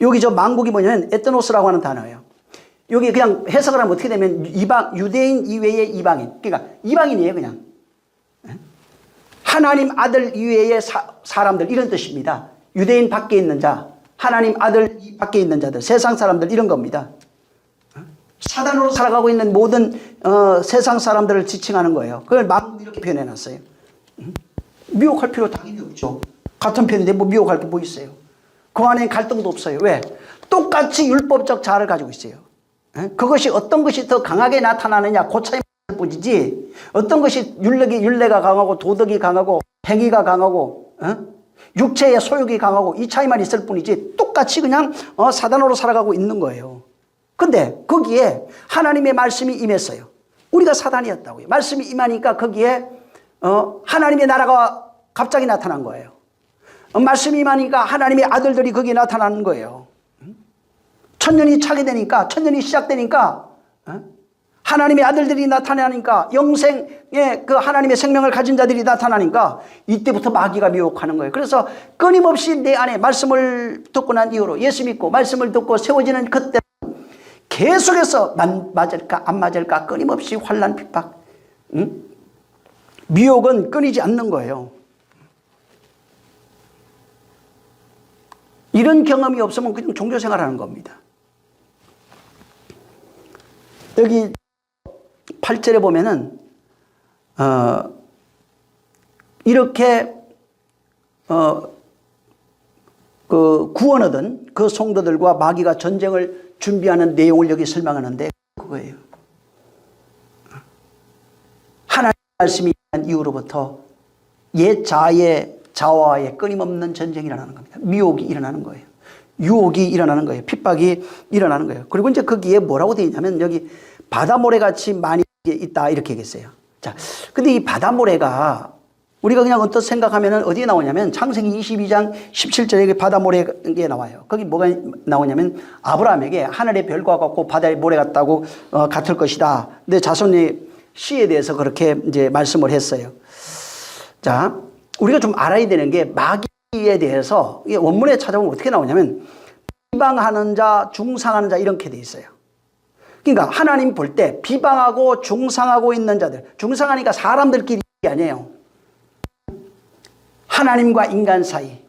여기 저 망국이 뭐냐면 에트노스라고 하는 단어예요. 여기 그냥 해석을 하면 어떻게 되면 유대인 이외의 이방인. 그러니까 이방인이에요, 그냥. 하나님 아들 이외의 사람들, 이런 뜻입니다. 유대인 밖에 있는 자, 하나님 아들 밖에 있는 자들, 세상 사람들, 이런 겁니다. 사단으로 살아가고 있는 모든 세상 사람들을 지칭하는 거예요. 그걸 막 이렇게 표현해놨어요. 미혹할 필요 당연히 없죠. 같은 편인데 뭐 미혹할 게 뭐 있어요. 그 안에 갈등도 없어요. 왜? 똑같이 율법적 자아를 가지고 있어요. 그것이 어떤 것이 더 강하게 나타나느냐 그 차이만 뿐이지, 어떤 것이 율례가 강하고 도덕이 강하고 행위가 강하고 육체의 소욕이 강하고 이 차이만 있을 뿐이지 똑같이 그냥 사단으로 살아가고 있는 거예요. 근데 거기에 하나님의 말씀이 임했어요. 우리가 사단이었다고요. 말씀이 임하니까 거기에 하나님의 나라가 갑자기 나타난 거예요. 말씀이 임하니까 하나님의 아들들이 거기에 나타나는 거예요. 천년이 차게 되니까, 천년이 시작되니까 하나님의 아들들이 나타나니까, 영생의 그 하나님의 생명을 가진 자들이 나타나니까 이때부터 마귀가 미혹하는 거예요. 그래서 끊임없이 내 안에 말씀을 듣고 난 이후로, 예수 믿고 말씀을 듣고 세워지는 그때 계속해서 맞을까 안 맞을까 끊임없이 환난 핍박, 미혹은 끊이지 않는 거예요. 이런 경험이 없으면 그냥 종교생활하는 겁니다. 여기 8절에 보면은 이렇게 그 구원 얻은 그 성도들과 마귀가 전쟁을 준비하는 내용을 여기 설명하는데 그거예요. 하나님의 말씀이 한 이후로부터 옛 자아와의 끊임없는 전쟁이 일어나는 겁니다. 미혹이 일어나는 거예요. 유혹이 일어나는 거예요. 핍박이 일어나는 거예요. 그리고 이제 거기에 뭐라고 되어 있냐면 여기 바다모래 같이 많이 있다 이렇게 얘기했어요. 자, 근데 이 바다모래가 우리가 그냥 어떻게 생각하면 어디에 나오냐면 창세기 22장 17절에 바다모래가 나와요. 거기 뭐가 나오냐면 아브라함에게 하늘의 별과 같고 바다의 모래 같다고 같을 것이다. 근데 자손의 씨에 대해서 그렇게 이제 말씀을 했어요. 자, 우리가 좀 알아야 되는 게 마귀에 대해서 이게 원문에 찾아보면 어떻게 나오냐면 비방하는 자, 중상하는 자 이렇게 돼 있어요. 그러니까 하나님 볼 때 비방하고 중상하고 있는 자들, 중상하니까 사람들끼리 아니에요. 하나님과 인간 사이,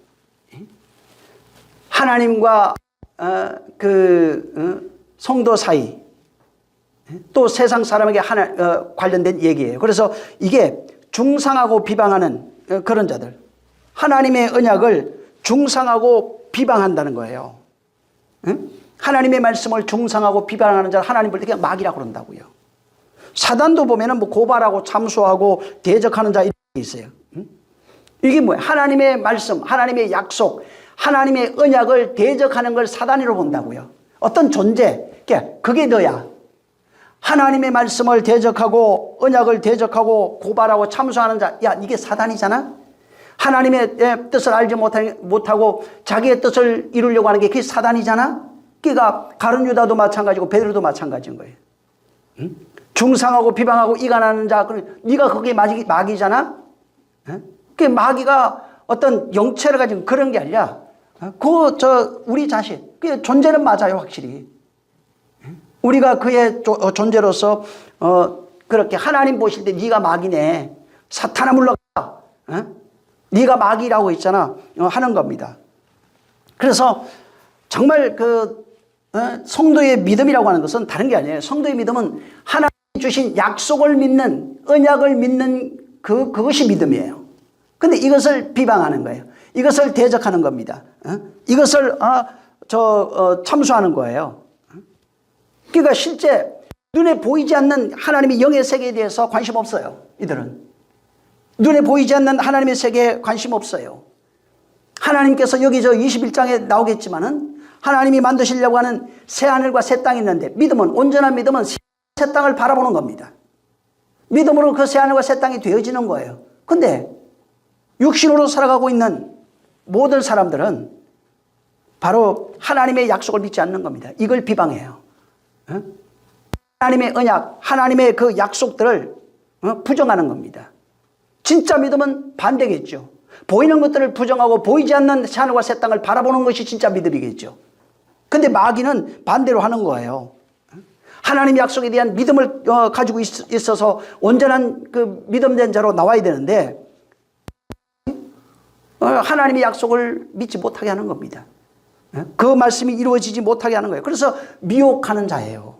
하나님과 성도 사이, 또 세상 사람에게 관련된 얘기예요. 그래서 이게 중상하고 비방하는 그런 자들, 하나님의 언약을 중상하고 비방한다는 거예요. 하나님의 말씀을 중상하고 비방하는 자 하나님 볼 때 그냥 마귀라고 그런다고요. 사단도 보면은 뭐 고발하고 참소하고 대적하는 자 이런 게 있어요. 이게 뭐예요? 하나님의 말씀, 하나님의 약속, 하나님의 언약을 대적하는 걸 사단으로 본다고요. 어떤 존재, 그게 너야. 하나님의 말씀을 대적하고 언약을 대적하고 고발하고 참소하는 자, 야 이게 사단이잖아. 하나님의 뜻을 알지 못하고 자기의 뜻을 이루려고 하는 게 그게 사단이잖아. 그러니까 가룟 유다도 마찬가지고 베드로도 마찬가지인 거예요. 응? 중상하고 비방하고 이간하는 자, 네가 그게 마귀잖아. 그 마귀가 어떤 영체를 가진 그런 게 아니라 우리 자신, 그 존재는 맞아요, 확실히. 우리가 그의 존재로서 그렇게 하나님 보실 때 네가 마귀네, 사탄아 물러가, 네가 마귀라고 있잖아, 하는 겁니다. 그래서 정말 성도의 믿음이라고 하는 것은 다른 게 아니에요. 성도의 믿음은 하나님이 주신 약속을 믿는, 언약을 믿는 그것이 믿음이에요. 근데 이것을 비방하는 거예요. 이것을 대적하는 겁니다. 이것을 참수하는 거예요. 그러니까 실제 눈에 보이지 않는 하나님의 영의 세계에 대해서 관심 없어요. 이들은 눈에 보이지 않는 하나님의 세계에 관심 없어요. 하나님께서 여기 21장에 나오겠지만은 하나님이 만드시려고 하는 새하늘과 새 땅이 있는데, 믿음은, 온전한 믿음은 새 땅을 바라보는 겁니다. 믿음으로 그 새하늘과 새 땅이 되어지는 거예요. 근데 육신으로 살아가고 있는 모든 사람들은 바로 하나님의 약속을 믿지 않는 겁니다. 이걸 비방해요. 하나님의 언약, 하나님의 그 약속들을 부정하는 겁니다. 진짜 믿음은 반대겠죠. 보이는 것들을 부정하고 보이지 않는 새하늘과 새 땅을 바라보는 것이 진짜 믿음이겠죠. 근데 마귀는 반대로 하는 거예요. 하나님의 약속에 대한 믿음을 가지고 있어서 온전한 그 믿음된 자로 나와야 되는데 하나님의 약속을 믿지 못하게 하는 겁니다. 그 말씀이 이루어지지 못하게 하는 거예요. 그래서 미혹하는 자예요.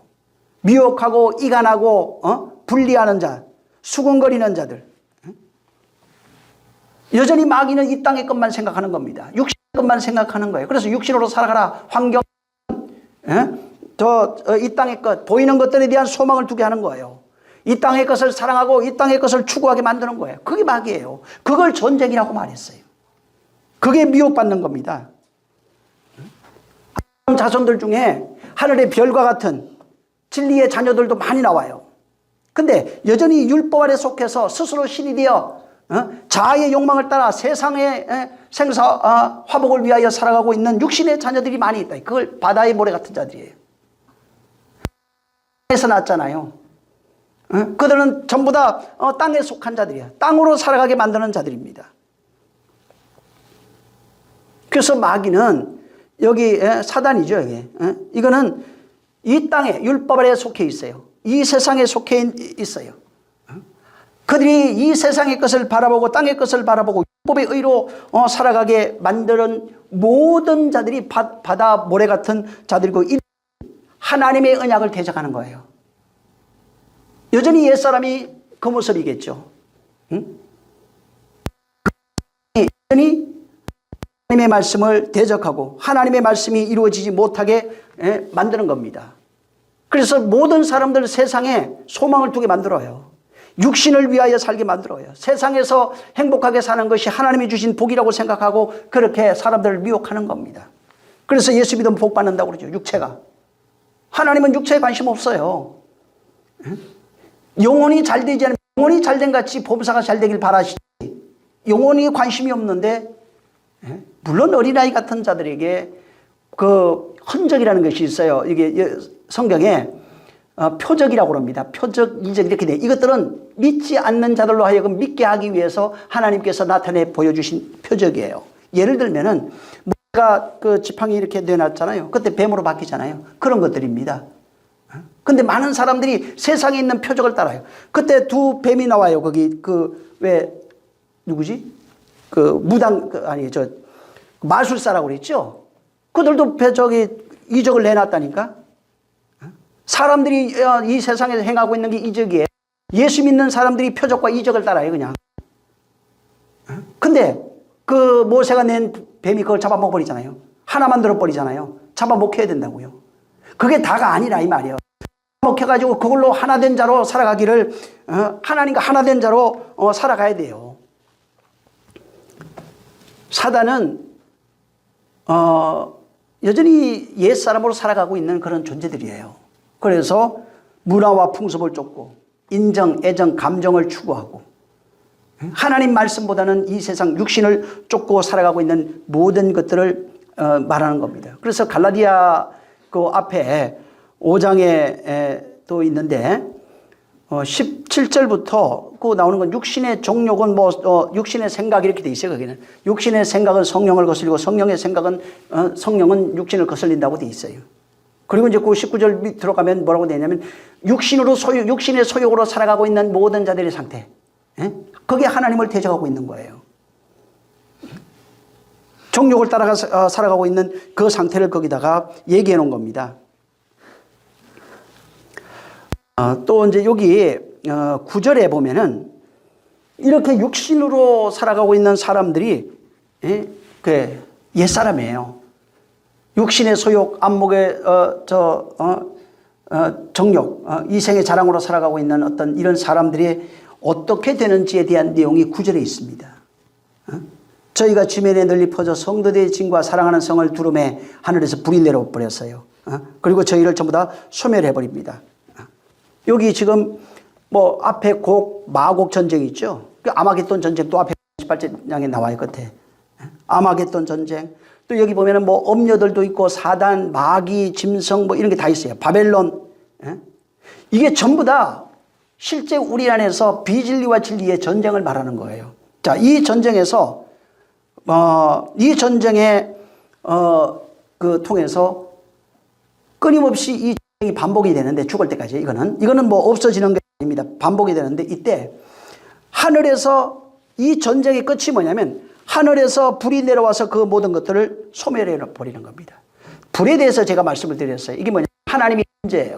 미혹하고 이간하고 분리하는 자, 수군거리는 자들. 여전히 마귀는 이 땅의 것만 생각하는 겁니다. 육신의 것만 생각하는 거예요. 그래서 육신으로 살아가라, 환경, 이 땅의 것, 보이는 것들에 대한 소망을 두게 하는 거예요. 이 땅의 것을 사랑하고 이 땅의 것을 추구하게 만드는 거예요. 그게 마귀예요. 그걸 전쟁이라고 말했어요. 그게 미혹받는 겁니다. 자손들 중에 하늘의 별과 같은 진리의 자녀들도 많이 나와요. 근데 여전히 율법 아래 속해서 스스로 신이 되어 자아의 욕망을 따라 세상의 생사 화복을 위하여 살아가고 있는 육신의 자녀들이 많이 있다. 그걸 바다의 모래 같은 자들이에요. 땅에서 났잖아요. 그들은 전부 다 땅에 속한 자들이에요. 땅으로 살아가게 만드는 자들입니다. 그래서 마귀는 여기 사단이죠. 이거는 이 땅에 율법 아래 속해 있어요. 이 세상에 속해 있어요. 그들이 이 세상의 것을 바라보고 땅의 것을 바라보고 율법의 의로 살아가게 만드는 모든 자들이 바다 모래 같은 자들이고 하나님의 언약을 대적하는 거예요. 여전히 옛사람이 그 모습이겠죠. 여전히 하나님의 말씀을 대적하고 하나님의 말씀이 이루어지지 못하게 만드는 겁니다. 그래서 모든 사람들 세상에 소망을 두게 만들어요. 육신을 위하여 살게 만들어요. 세상에서 행복하게 사는 것이 하나님이 주신 복이라고 생각하고 그렇게 사람들을 미혹하는 겁니다. 그래서 예수 믿으면 복 받는다고 그러죠. 육체가. 하나님은 육체에 관심 없어요. 영혼이 잘 되지 않으면 영혼이 잘된 같이 범사가 잘 되길 바라시지. 영혼이 관심이 없는데 물론 어린아이 같은 자들에게 그 흔적이라는 것이 있어요. 이게 성경에 표적이라고 합니다. 표적, 이적 이렇게 돼. 이것들은 믿지 않는 자들로 하여금 믿게 하기 위해서 하나님께서 나타내 보여주신 표적이에요. 예를 들면은 뭐가 그 지팡이 이렇게 내놨잖아요. 그때 뱀으로 바뀌잖아요. 그런 것들입니다. 근데 많은 사람들이 세상에 있는 표적을 따라요. 그때 두 뱀이 나와요. 거기 누구지? 마술사라고 그랬죠. 그들도 이적을 내놨다니까. 사람들이 이 세상에서 행하고 있는 게 이적이에요. 예수 믿는 사람들이 표적과 이적을 따라요, 그냥. 근데 그 모세가 낸 뱀이 그걸 잡아먹어버리잖아요. 하나만 들어버리잖아요. 잡아먹혀야 된다고요. 그게 다가 아니라 이 말이에요. 먹혀가지고 그걸로 하나된 자로 살아가기를 하나님과 하나된 자로 살아가야 돼요. 사단은 여전히 옛사람으로 살아가고 있는 그런 존재들이에요. 그래서 문화와 풍습을 쫓고 인정, 애정, 감정을 추구하고 하나님 말씀보다는 이 세상 육신을 쫓고 살아가고 있는 모든 것들을 말하는 겁니다. 그래서 갈라디아 그 앞에 5장에 또 있는데 17절부터 그 나오는 건 육신의 종욕은 육신의 생각 이렇게 돼 있어요. 거기는 육신의 생각은 성령을 거슬리고 성령의 생각은 성령은 육신을 거슬린다고 돼 있어요. 그리고 이제 그 19절 밑으로 가면 뭐라고 되냐면 육신의 소욕으로 살아가고 있는 모든 자들의 상태. 거기에 하나님을 대적하고 있는 거예요. 정욕을 따라가 살아가고 있는 그 상태를 거기다가 얘기해 놓은 겁니다. 또 이제 여기 9절에 보면은 이렇게 육신으로 살아가고 있는 사람들이 그 옛사람이에요. 육신의 소욕, 안목의 정욕, 이생의 자랑으로 살아가고 있는 어떤 이런 사람들이 어떻게 되는지에 대한 내용이 9절에 있습니다. 저희가 지면에 널리 퍼져 성도들의 진과 사랑하는 성을 두름에 하늘에서 불이 내려버렸어요. 그리고 저희를 전부 다 소멸해버립니다. 여기 지금 뭐 앞에 마곡 전쟁이 있죠. 그 아마겟돈 전쟁도 앞에 18장에 나와요. 끝에 아마겟돈 전쟁. 또 여기 보면은 뭐 엄녀들도 있고 사단, 마귀, 짐승 뭐 이런 게 다 있어요. 바벨론. 이게 전부 다 실제 우리 안에서 비진리와 진리의 전쟁을 말하는 거예요. 자, 이 전쟁에서 이 전쟁에 통해서 끊임없이 이 전쟁이 반복이 되는데 죽을 때까지 이거는 뭐 없어지는 게 아닙니다. 반복이 되는데 이때 하늘에서 이 전쟁의 끝이 뭐냐면 하늘에서 불이 내려와서 그 모든 것들을 소멸해 버리는 겁니다. 불에 대해서 제가 말씀을 드렸어요. 이게 뭐냐면 하나님의 임재예요.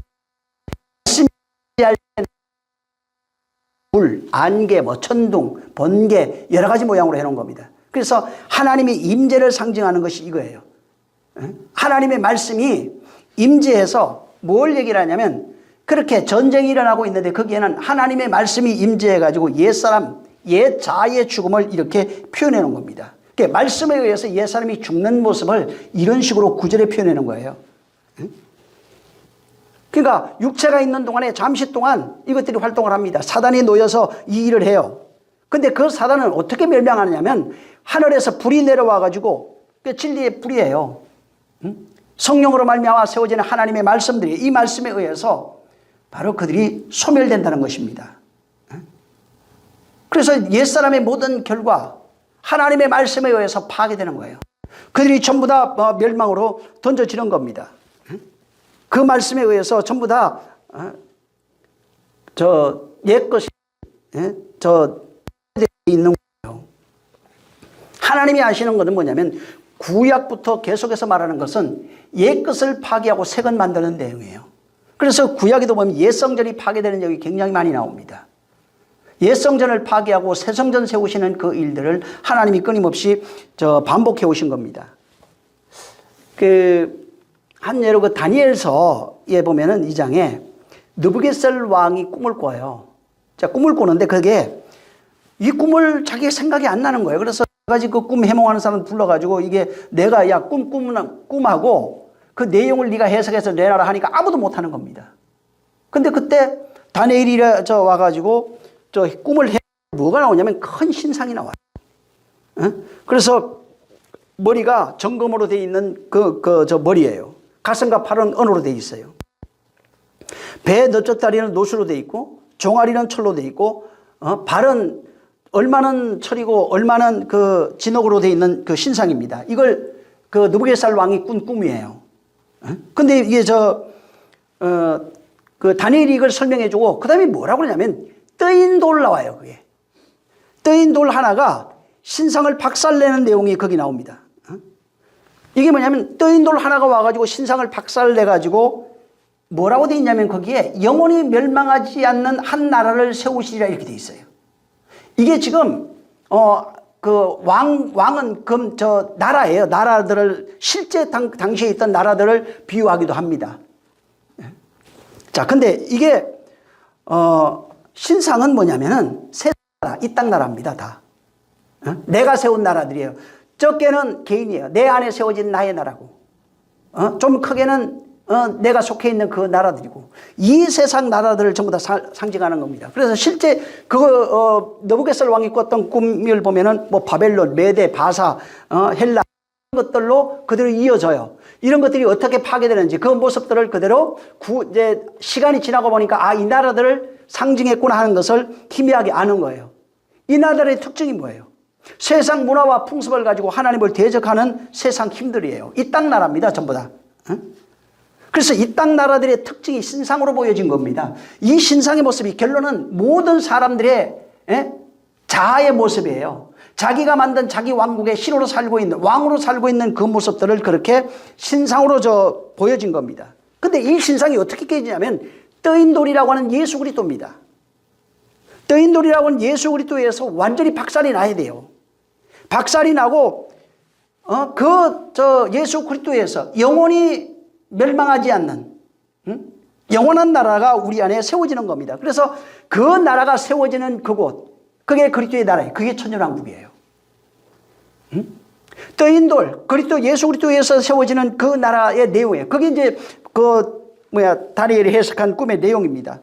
불, 안개, 천둥, 번개 여러 가지 모양으로 해놓은 겁니다. 그래서 하나님의 임재를 상징하는 것이 이거예요. 하나님의 말씀이 임재해서 뭘 얘기를 하냐면 그렇게 전쟁이 일어나고 있는데 거기에는 하나님의 말씀이 임재해가지고 옛사람, 옛자의 죽음을 이렇게 표현해 놓은 겁니다. 그러니까 말씀에 의해서 옛사람이 죽는 모습을 이런 식으로 구절에 표현해 놓은 거예요. 그러니까 육체가 있는 동안에 잠시 동안 이것들이 활동을 합니다. 사단이 놓여서 이 일을 해요. 근데 그 사단은 어떻게 멸망하느냐면 하늘에서 불이 내려와가지고 그 진리의 불이에요. 성령으로 말미암아 세워지는 하나님의 말씀들이 이 말씀에 의해서 바로 그들이 소멸된다는 것입니다. 그래서 옛사람의 모든 결과 하나님의 말씀에 의해서 파괴되는 거예요. 그들이 전부 다 멸망으로 던져지는 겁니다. 그 말씀에 의해서 전부 다 옛것이 있는 거예요. 하나님이 아시는 것은 뭐냐면 구약부터 계속해서 말하는 것은 옛것을 파괴하고 새것 만드는 내용이에요. 그래서 구약에도 보면 옛성전이 파괴되는 적이 굉장히 많이 나옵니다. 옛성전을 파괴하고 새성전 세우시는 그 일들을 하나님이 끊임없이 반복해 오신 겁니다. 한 예로 다니엘서에 보면은 2장에 느부갓네살 왕이 꿈을 꿔요. 자, 꿈을 꾸는데 그게 이 꿈을 자기 생각이 안 나는 거예요. 그래서 가지 그 꿈 해몽하는 사람 불러가지고 이게 내가 꿈하고 그 내용을 네가 해석해서 내놔라 하니까 아무도 못 하는 겁니다. 근데 그때 다니엘이 와가지고 꿈을 뭐가 나오냐면 큰 신상이 나와요. 그래서 머리가 정금으로 되어 있는 머리예요. 가슴과 팔은 은으로 되어 있어요. 배 넓적다리는 노수로 되어 있고 종아리는 철로 되어 있고 발은 얼마는 철이고 얼마는 진흙으로 되어 있는 그 신상입니다. 이걸 느부갓네살 왕이 꾼 꿈이에요. 근데 이게 다니엘이 이걸 설명해주고 그 다음에 뭐라고 그러냐면 떠인 돌 나와요. 그게 떠인 돌 하나가 신상을 박살내는 내용이 거기 나옵니다. 이게 뭐냐면 떠인 돌 하나가 와가지고 신상을 박살내가지고 뭐라고 돼 있냐면 거기에 영원히 멸망하지 않는 한 나라를 세우시리라 이렇게 돼 있어요. 이게 지금 왕은 나라예요. 나라들을 실제 당시에 있던 나라들을 비유하기도 합니다. 자, 근데 이게 신상은 뭐냐면은 새 나라, 이 땅 나라입니다. 다 내가 세운 나라들이에요. 적게는 개인이에요. 내 안에 세워진 나의 나라고, 좀 크게는 내가 속해 있는 그 나라들이고, 이 세상 나라들을 전부 다 상징하는 겁니다. 그래서 실제 느부갓네살 왕이 꿨던 꿈을 보면은 뭐 바벨론, 메데, 바사, 헬라 것들로 그대로 이어져요. 이런 것들이 어떻게 파괴되는지 그 모습들을 그대로 이제 시간이 지나고 보니까 아, 이 나라들을 상징했구나 하는 것을 희미하게 아는 거예요. 이 나라들의 특징이 뭐예요? 세상 문화와 풍습을 가지고 하나님을 대적하는 세상 힘들이에요. 이 땅 나라입니다. 전부 다. 그래서 이 땅 나라들의 특징이 신상으로 보여진 겁니다. 이 신상의 모습이 결론은 모든 사람들의 자아의 모습이에요. 자기가 만든 자기 왕국의 신으로 살고 있는, 왕으로 살고 있는 그 모습들을 그렇게 신상으로 보여진 겁니다. 근데 이 신상이 어떻게 깨지냐면 떠인 돌이라고 하는 예수 그리스도입니다. 떠인 돌이라고 하는 예수 그리스도에서 완전히 박살이 나야 돼요. 박살이 나고 예수 그리스도에서 영원히 멸망하지 않는 영원한 나라가 우리 안에 세워지는 겁니다. 그래서 그 나라가 세워지는 그곳, 그게 그리스도의 나라예요. 그게 천년왕국이에요. 떠인 돌, 그리스도 예수 그리스도에서 세워지는 그 나라의 내용이에요. 그게 이제 다니엘이 해석한 꿈의 내용입니다.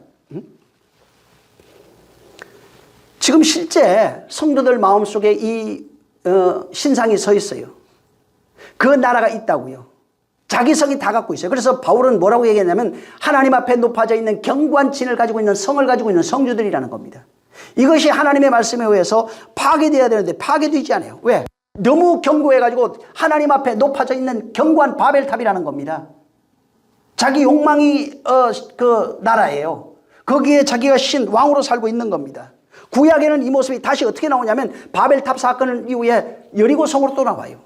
지금 실제 성도들 마음속에 이 신상이 서 있어요. 그 나라가 있다고요. 자기 성이 다 갖고 있어요. 그래서 바울은 뭐라고 얘기했냐면 하나님 앞에 높아져 있는 견고한 진을 가지고 있는 성을 가지고 있는 성주들이라는 겁니다. 이것이 하나님의 말씀에 의해서 파괴되어야 되는데 파괴되지 않아요. 왜? 너무 견고해가지고 하나님 앞에 높아져 있는 견고한 바벨탑이라는 겁니다. 자기 욕망이 그 나라예요. 거기에 자기가 왕으로 살고 있는 겁니다. 구약에는 이 모습이 다시 어떻게 나오냐면 바벨탑 사건 이후에 여리고성으로 또 나와요.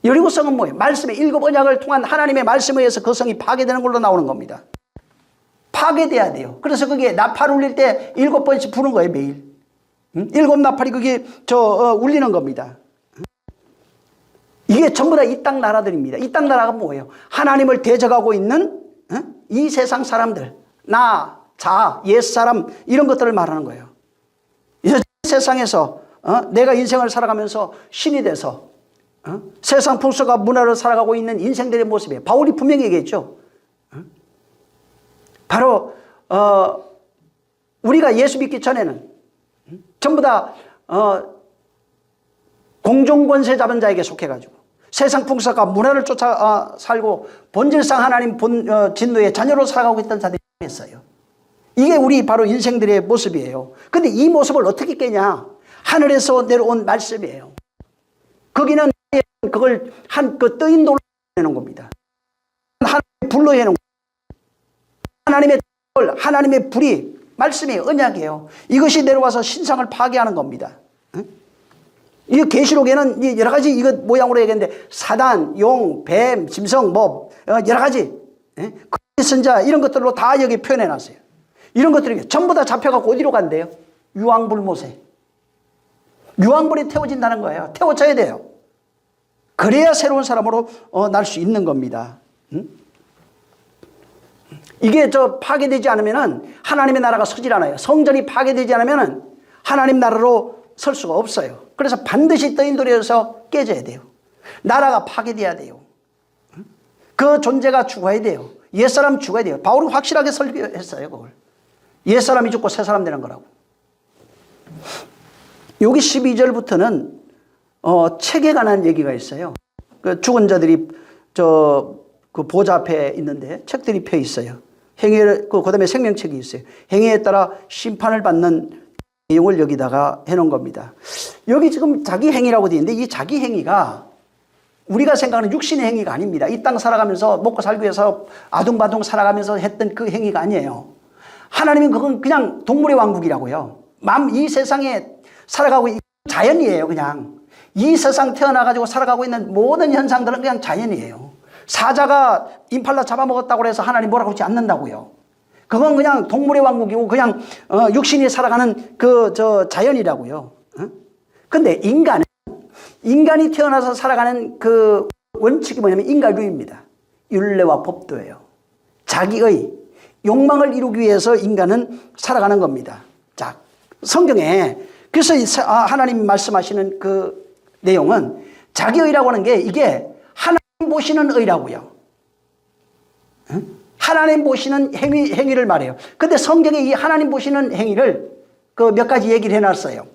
여리고성은 뭐예요? 말씀의 7 언약을 통한 하나님의 말씀에 의해서 그 성이 파괴되는 걸로 나오는 겁니다. 파괴돼야 돼요. 그래서 그게 나팔 울릴 때 7번씩 부는 거예요, 매일. 7 나팔이 그게 울리는 겁니다. 이게 전부 다 이 땅 나라들입니다. 이 땅 나라가 뭐예요? 하나님을 대적하고 있는 이 세상 사람들, 나, 자, 옛사람 이런 것들을 말하는 거예요. 이 세상에서 내가 인생을 살아가면서 신이 돼서 세상 풍속과 문화를 살아가고 있는 인생들의 모습이에요. 바울이 분명히 얘기했죠. 바로 우리가 예수 믿기 전에는 전부 다 공중권세 잡은 자에게 속해가지고 세상 풍속과 문화를 쫓아 살고 본질상 하나님 진노의 자녀로 살아가고 있던 자들이 있어요. 이게 우리 바로 인생들의 모습이에요. 근데 이 모습을 어떻게 깨냐? 하늘에서 내려온 말씀이에요. 거기는 그걸 그 떠인 돌로 해놓은 겁니다. 하나님의 불로 해놓은 겁니다. 하나님의 불이 말씀이 언약이에요. 이것이 내려와서 신상을 파괴하는 겁니다. 이 계시록에는 여러 가지 이것 모양으로 얘기했는데 사단, 용, 뱀, 짐승 여러 가지 선자 이런 것들로 다 여기 표현해 놨어요. 이런 것들이 전부 다 잡혀갖고 어디로 간대요? 유황불못에. 유황불이 태워진다는 거예요. 태워져야 돼요. 그래야 새로운 사람으로 날 수 있는 겁니다. 이게 파괴되지 않으면은 하나님의 나라가 서질 않아요. 성전이 파괴되지 않으면은 하나님 나라로 설 수가 없어요. 그래서 반드시 떠인 돌에서 깨져야 돼요. 나라가 파괴돼야 돼요. 그 존재가 죽어야 돼요. 옛사람 죽어야 돼요. 바울이 확실하게 설교했어요. 그걸. 옛사람이 죽고 새사람 되는 거라고. 여기 12절부터는 책에 관한 얘기가 있어요. 그 죽은 자들이 그 보좌 앞에 있는데 책들이 펴 있어요. 그다음에 생명책이 있어요. 행위에 따라 심판을 받는 내용을 여기다가 해놓은 겁니다. 여기 지금 자기 행위라고 되어 있는데 이 자기 행위가 우리가 생각하는 육신의 행위가 아닙니다. 이 땅 살아가면서 먹고 살기 위해서 아둥바둥 살아가면서 했던 그 행위가 아니에요. 하나님은 그건 그냥 동물의 왕국이라고요. 이 세상에 살아가고 있는 자연이에요. 그냥 이 세상 태어나가지고 살아가고 있는 모든 현상들은 그냥 자연이에요. 사자가 임팔라 잡아먹었다고 해서 하나님 뭐라고 하지 않는다고요. 그건 그냥 동물의 왕국이고 그냥 육신이 살아가는 자연이라고요. 근데 인간이 태어나서 살아가는 그 원칙이 뭐냐면 인간주의입니다. 율례와 법도예요. 자기의 욕망을 이루기 위해서 인간은 살아가는 겁니다. 자, 성경에 그래서 하나님 말씀하시는 그 내용은 자기의라고 하는 게 이게 하나님 보시는 의라고요. 하나님 보시는 행위를 말해요. 근데 성경에 이 하나님 보시는 행위를 그 몇 가지 얘기를 해놨어요.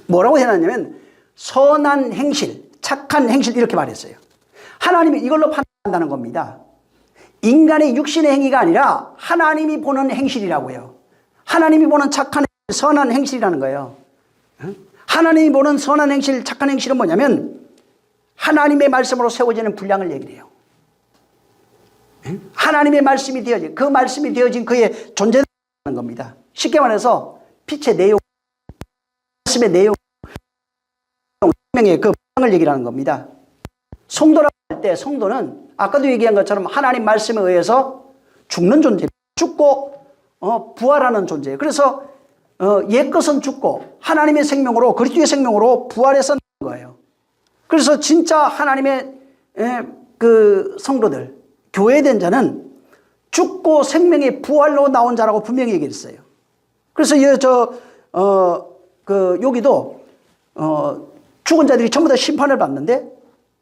뭐라고 해놨냐면 선한 행실, 착한 행실 이렇게 말했어요. 하나님이 이걸로 판단한다는 겁니다. 인간의 육신의 행위가 아니라 하나님이 보는 행실이라고요. 하나님이 보는 착한 행실, 선한 행실이라는 거예요. 하나님이 보는 선한 행실, 착한 행실은 뭐냐면 하나님의 말씀으로 세워지는 분량을 얘기를 해요. 하나님의 말씀이 되어진, 그 말씀이 되어진 그의 존재를 하는 겁니다. 쉽게 말해서 빛의 내용, 말씀의 내용, 생명의 그 분량을 얘기하는 겁니다. 성도라고 할 때 성도는 아까도 얘기한 것처럼 하나님 말씀에 의해서 죽는 존재, 죽고 부활하는 존재예요. 그래서 옛것은 죽고 하나님의 생명으로, 그리스도의 생명으로 부활해서 나온 거예요. 그래서 진짜 하나님의 그 성도들, 교회된 자는 죽고 생명의 부활로 나온 자라고 분명히 얘기했어요. 그래서 여기도 죽은 자들이 전부 다 심판을 받는데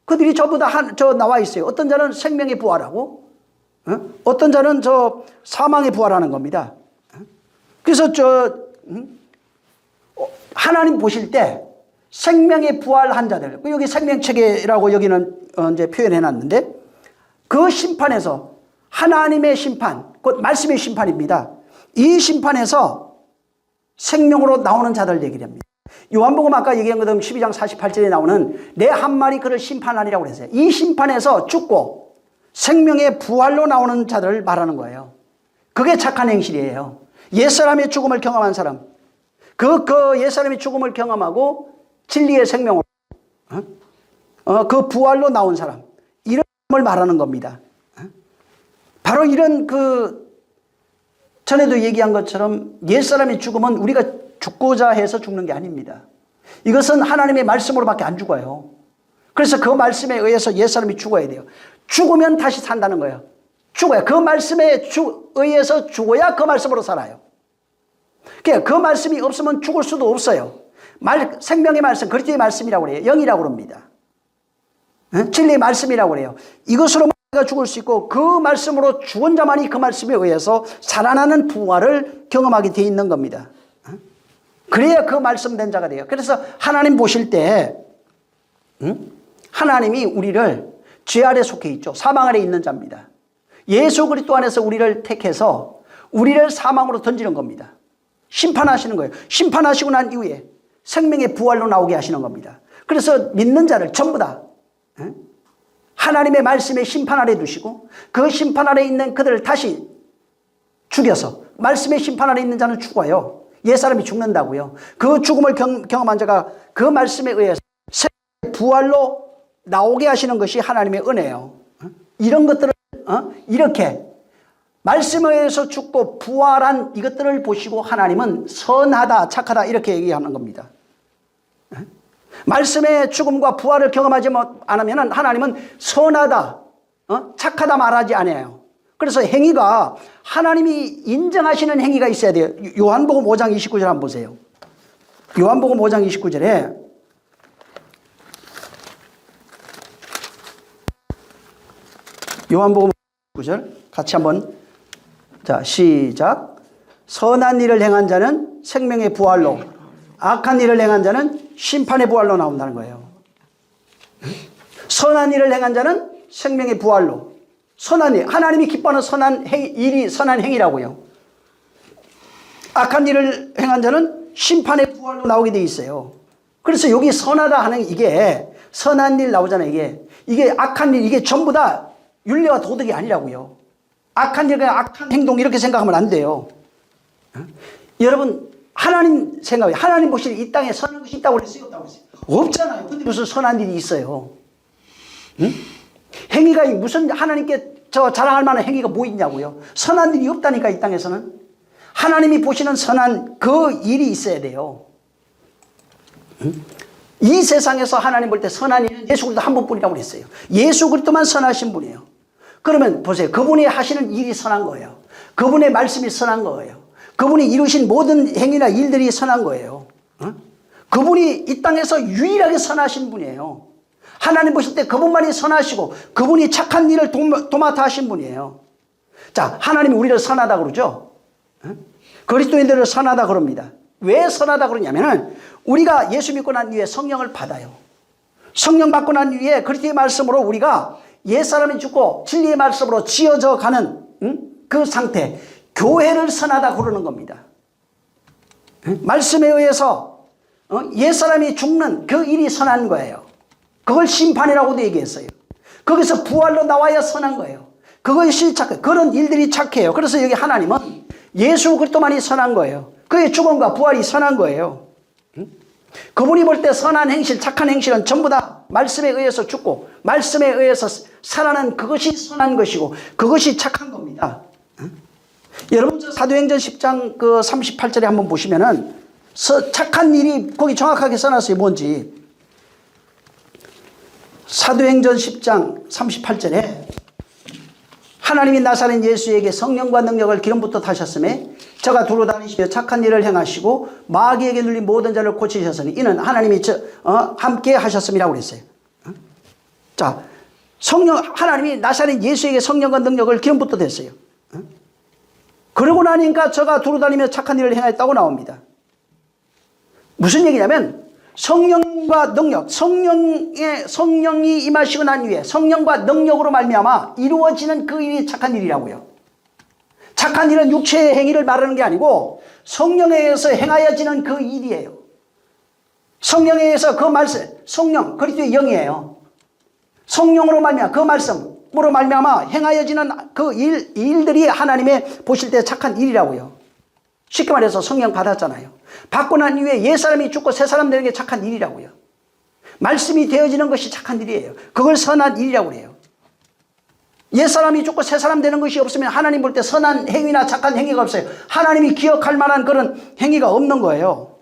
그들이 전부 다 나와 있어요. 어떤 자는 생명의 부활하고 어떤 자는 사망의 부활하는 겁니다. 그래서 하나님 보실 때 생명의 부활한 자들, 여기 생명체계라고 여기는 이제 표현해 놨는데 그 심판에서 하나님의 심판, 곧 말씀의 심판입니다. 이 심판에서 생명으로 나오는 자들 얘기를 합니다. 요한복음 아까 얘기한 것처럼 12장 48절에 나오는 내 한 마리 그를 심판하리라고 그랬어요. 이 심판에서 죽고 생명의 부활로 나오는 자들을 말하는 거예요. 그게 착한 행실이에요. 옛사람의 죽음을 경험한 사람, 그 옛사람의 죽음을 경험하고 진리의 생명으로 그 부활로 나온 사람, 이런 사람을 말하는 겁니다. 바로 이런 전에도 얘기한 것처럼 옛사람의 죽음은 우리가 죽고자 해서 죽는 게 아닙니다. 이것은 하나님의 말씀으로밖에 안 죽어요. 그래서 그 말씀에 의해서 옛사람이 죽어야 돼요. 죽으면 다시 산다는 거예요. 죽어야, 그 말씀에 의해서 죽어야 그 말씀으로 살아요. 그 말씀이 없으면 죽을 수도 없어요. 생명의 말씀, 그리스도의 말씀이라고 그래요. 영이라고 그럽니다. 진리의 말씀이라고 그래요. 이것으로 우리가 죽을 수 있고 그 말씀으로 죽은 자만이 그 말씀에 의해서 살아나는 부활을 경험하게 돼 있는 겁니다. 그래야 그 말씀된 자가 돼요. 그래서 하나님 보실 때 하나님이 우리를 죄 아래 속해 있죠. 사망 아래 있는 자입니다. 예수 그리스도 안에서 우리를 택해서 우리를 사망으로 던지는 겁니다. 심판하시는 거예요. 심판하시고 난 이후에 생명의 부활로 나오게 하시는 겁니다. 그래서 믿는 자를 전부 다 하나님의 말씀에 심판 아래 두시고 그 심판 아래 있는 그들을 다시 죽여서, 말씀의 심판 아래 있는 자는 죽어요. 옛사람이 죽는다고요. 그 죽음을 경험한 자가 그 말씀에 의해서 생명의 부활로 나오게 하시는 것이 하나님의 은혜예요. 이런 것들을 이렇게 말씀에 의해서 죽고 부활한 이것들을 보시고 하나님은 선하다, 착하다 이렇게 얘기하는 겁니다. 말씀의 죽음과 부활을 경험하지 않으면 하나님은 선하다, 착하다 말하지 않아요. 그래서 행위가 하나님이 인정하시는 행위가 있어야 돼요. 요한복음 5장 29절 한번 보세요. 요한복음 5장 29절에 요한복음 29절 같이 한번, 자 시작. 선한 일을 행한 자는 생명의 부활로, 악한 일을 행한 자는 심판의 부활로 나온다는 거예요. 선한 일을 행한 자는 생명의 부활로, 선한 일, 하나님이 기뻐하는 선한 일이 선한 행위라고요. 악한 일을 행한 자는 심판의 부활로 나오게 돼 있어요. 그래서 여기 선하다 하는 이게 선한 일 나오잖아요. 이게 악한 일, 이게 전부 다 윤리와 도덕이 아니라고요. 악한 일, 악한 행동 이렇게 생각하면 안 돼요. 여러분 하나님 생각해, 하나님 보시는 이 땅에 선한 것이 있다고 그랬어요? 없다고 그랬어요? 없잖아요. 근데 무슨 선한 일이 있어요? 응? 행위가 무슨 하나님께 자랑할 만한 행위가 뭐 있냐고요. 선한 일이 없다니까. 이 땅에서는 하나님이 보시는 선한 그 일이 있어야 돼요. 이 세상에서 하나님 볼 때 선한 일은 예수 그리스도 한 번뿐이라고 그랬어요. 예수 그리스도만 선하신 분이에요. 그러면 보세요. 그분이 하시는 일이 선한 거예요. 그분의 말씀이 선한 거예요. 그분이 이루신 모든 행위나 일들이 선한 거예요. 그분이 이 땅에서 유일하게 선하신 분이에요. 하나님 보실 때 그분만이 선하시고 그분이 착한 일을 도맡아 하신 분이에요. 자, 하나님이 우리를 선하다 그러죠. 그리스도인들을 선하다 그럽니다. 왜 선하다 그러냐면은 우리가 예수 믿고 난 이후에 성령을 받아요. 성령 받고 난 후에 그리스도의 말씀으로 우리가 옛사람이 죽고 진리의 말씀으로 지어져 가는 그 상태, 교회를 선하다 그러는 겁니다. 말씀에 의해서 옛사람이 죽는 그 일이 선한 거예요. 그걸 심판이라고도 얘기했어요. 거기서 부활로 나와야 선한 거예요. 그것이 착해. 그런 일들이 착해요. 그래서 여기 하나님은 예수 그리스도만이 선한 거예요. 그의 죽음과 부활이 선한 거예요. 그분이 볼 때 선한 행실, 착한 행실은 전부 다 말씀에 의해서 죽고 말씀에 의해서 살아나는 그것이 선한 것이고 그것이 착한 겁니다. 여러분 사도행전 10장 그 38절에 한번 보시면은 착한 일이 거기 정확하게 써놨어요. 뭔지. 사도행전 10장 38절에 하나님이 나사렛 예수에게 성령과 능력을 기름부터 타셨음에 저가 두루 다니시며 착한 일을 행하시고 마귀에게 눌린 모든 자를 고치셨으니 이는 하나님이 함께 하셨음이라고 그랬어요. 자, 하나님이 나사렛 예수에게 성령과 능력을 기름부터 댔어요. 그러고 나니까 저가 두루 다니며 착한 일을 행하였다고 나옵니다. 무슨 얘기냐면 성령과 능력, 성령이 임하시고 난 후에 성령과 능력으로 말미암아 이루어지는 그 일이 착한 일이라고요. 착한 일은 육체의 행위를 말하는 게 아니고 성령에 의해서 행하여지는 그 일이에요. 성령에 의해서 그 말씀, 성령, 그리스도의 영이에요. 성령으로 말미암아 그 말씀으로 말미암아 행하여지는 그 일들이 하나님의 보실 때 착한 일이라고요. 쉽게 말해서 성령 받았잖아요. 받고 난 이후에 옛사람이 죽고 새사람 되는 게 착한 일이라고요. 말씀이 되어지는 것이 착한 일이에요. 그걸 선한 일이라고 해요. 옛사람이 죽고 새사람 되는 것이 없으면 하나님 볼 때 선한 행위나 착한 행위가 없어요. 하나님이 기억할 만한 그런 행위가 없는 거예요.